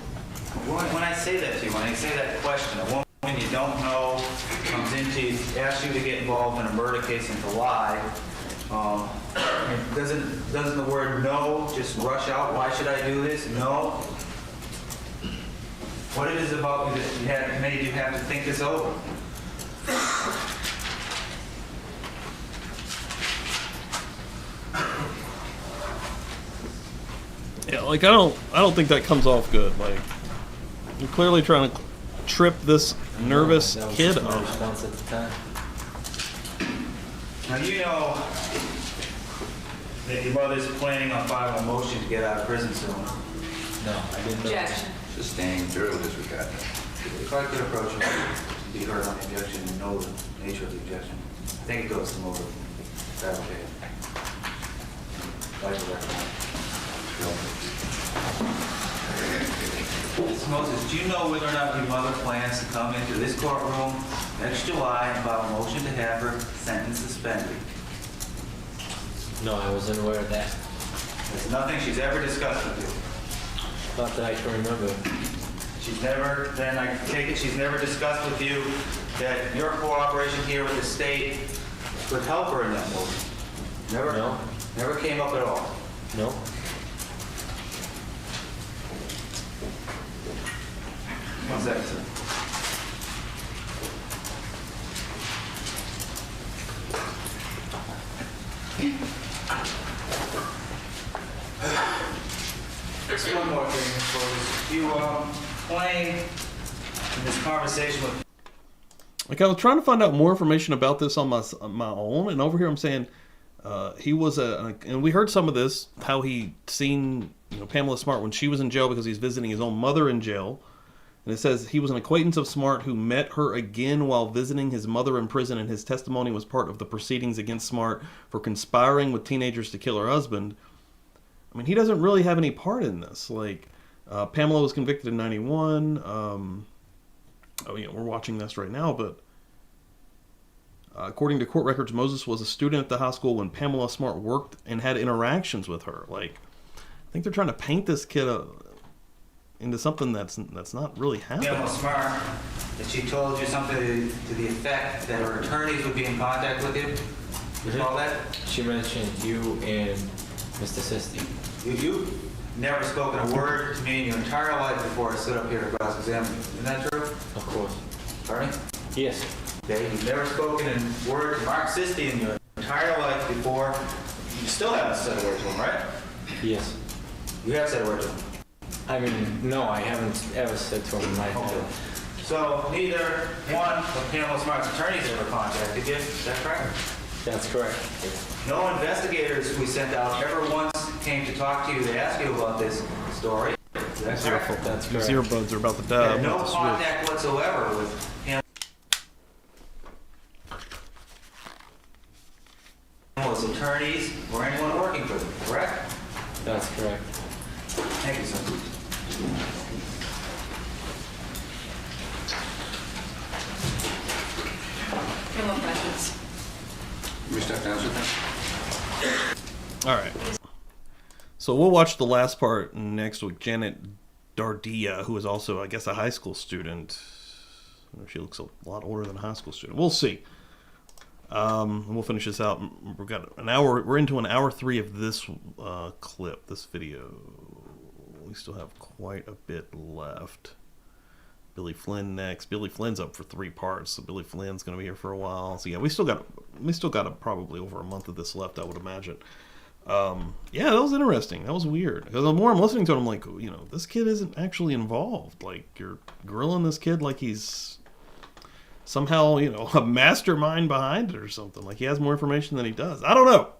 When I say that to you, when I say that question, a woman you don't know comes in to ask you to get involved in a murder case and to lie, doesn't the word no just rush out? Why should I do this? No. What it is about you that made you have to think this over? Yeah, like I don't think that comes off good. Like you're clearly trying to trip this nervous That was kid just my up. response at the time. Now you know that your mother's planning on filing a motion to get out of prison soon. No, I didn't know. Objection. Sustained, thoroughly disregard. If I could approach him, to be heard on the objection and know the nature of the objection. I think it goes to motive. Is that okay? Like to recommend. Ms. Moses, do you know whether or not your mother plans to come into this courtroom next July and file a motion to have her sentence suspended? No, I wasn't aware of that. There's nothing she's ever discussed with you. Not that I can remember. She's never, then I take it she's never discussed with you that your cooperation here with the state could help her in that motion? Never? No. Never came up at all? No. One second, sir. Just one more thing, folks. You playing in this conversation with. Like, I was trying to find out more information about this on my own, and over here I'm saying he was and we heard some of this, how he seen Pamela Smart when she was in jail because he's visiting his own mother in jail. And it says he was an acquaintance of Smart who met her again while visiting his mother in prison, and his testimony was part of the proceedings against Smart for conspiring with teenagers to kill her husband. I mean, he doesn't really have any part in this. Like, Pamela was convicted in 91. We're watching this right now, but according to court records, Moses was a student at the high school when Pamela Smart worked and had interactions with her. Like, I think they're trying to paint this kid into something that's not really happening. Pamela Smart, that she told you something to the effect that her attorneys would be in contact with you? You recall that? She mentioned you and Mr. Sisti. You've never spoken a word to me in your entire life before I stood up here to cross-examine you. Isn't that true? Of course. Pardon me? Yes. Okay, you've never spoken a word to Mark Sisti in your entire life before. You still haven't said a word to him, right? Yes. You have said a word to him. I mean, no, I haven't ever said to him in my life. So neither one of Pamela Smart's attorneys ever contacted you, is that correct? That's correct. No investigators we sent out ever once came to talk to you to ask you about this story. Is that correct? That's These correct. earbuds are about to You die. had I'm no about to switch. contact whatsoever with Pamela's attorneys or anyone working for them, correct? That's correct. Thank you, sir. No more questions. We step down, sir. All right. So we'll watch the last part next week. Janet Dardia, who is also, I guess, a high school student. She looks a lot older than a high school student. We'll see. And we'll finish this out. We've got an hour. We're into an hour 3 of this clip, this video. We still have quite a bit left. Billy Flynn next. Billy Flynn's up for 3 parts, so Billy Flynn's going to be here for a while. So yeah, we still got probably over a month of this left, I would imagine. Yeah, that was interesting. That was weird. Because the more I'm listening to it, I'm like, this kid isn't actually involved. Like, you're grilling this kid like he's somehow, a mastermind behind it or something. Like, he has more information than he does. I don't know.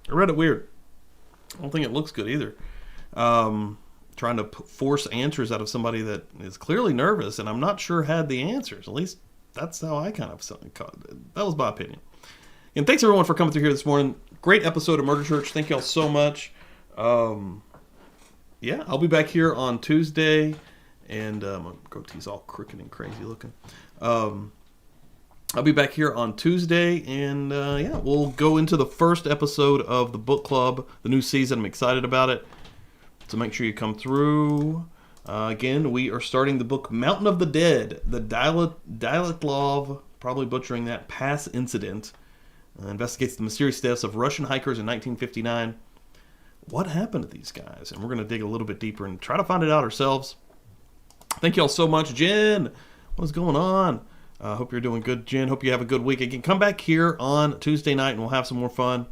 I read it weird. I don't think it looks good either. Trying to force answers out of somebody that is clearly nervous and I'm not sure had the answers. At least that's how I kind of that was my opinion. And thanks everyone for coming through here this morning. Great episode of Murder Church. Thank you all so much. Yeah, I'll be back here on Tuesday, and my goatee's all crooked and crazy looking. I'll be back here on Tuesday, and yeah, we'll go into the first episode of the book club, the new season. I'm excited about it. So make sure you come through. Again, we are starting the book Mountain of the Dead, the Dyatlov, probably butchering that, Pass Incident. Investigates the mysterious deaths of Russian hikers in 1959. What happened to these guys? And we're going to dig a little bit deeper and try to find it out ourselves. Thank you all so much. Jen, what's going on? Hope you're doing good, Jen. Hope you have a good week. Again, come back here on Tuesday night and we'll have some more fun.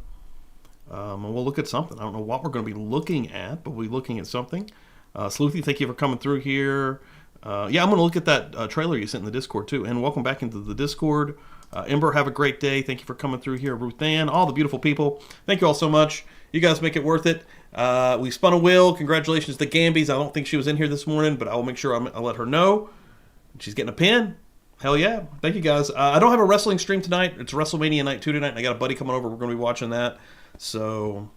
And we'll look at something. I don't know what we're going to be looking at, but we'll be looking at something. Sleuthy, thank you for coming through here. Yeah, I'm going to look at that trailer you sent in the Discord too. And welcome back into the Discord. Ember, have a great day. Thank you for coming through here. Ruth Ann, all the beautiful people. Thank you all so much. You guys make it worth it. We spun a wheel. Congratulations to Gambies. I don't think she was in here this morning, but I will make sure I'll let her know. She's getting a pin. Hell yeah. Thank you guys. I don't have a wrestling stream tonight. It's WrestleMania Night 2 tonight, and I got a buddy coming over. We're going to be watching that. So,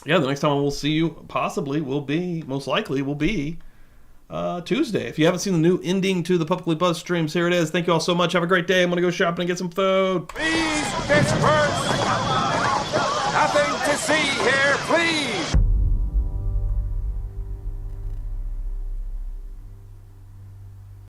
yeah, the next time we'll see you most likely will be Tuesday. If you haven't seen the new ending to the Publicly Buzz streams, here it is. Thank you all so much. Have a great day. I'm going to go shopping and get some food. Please, disperse. Nothing to see here, please.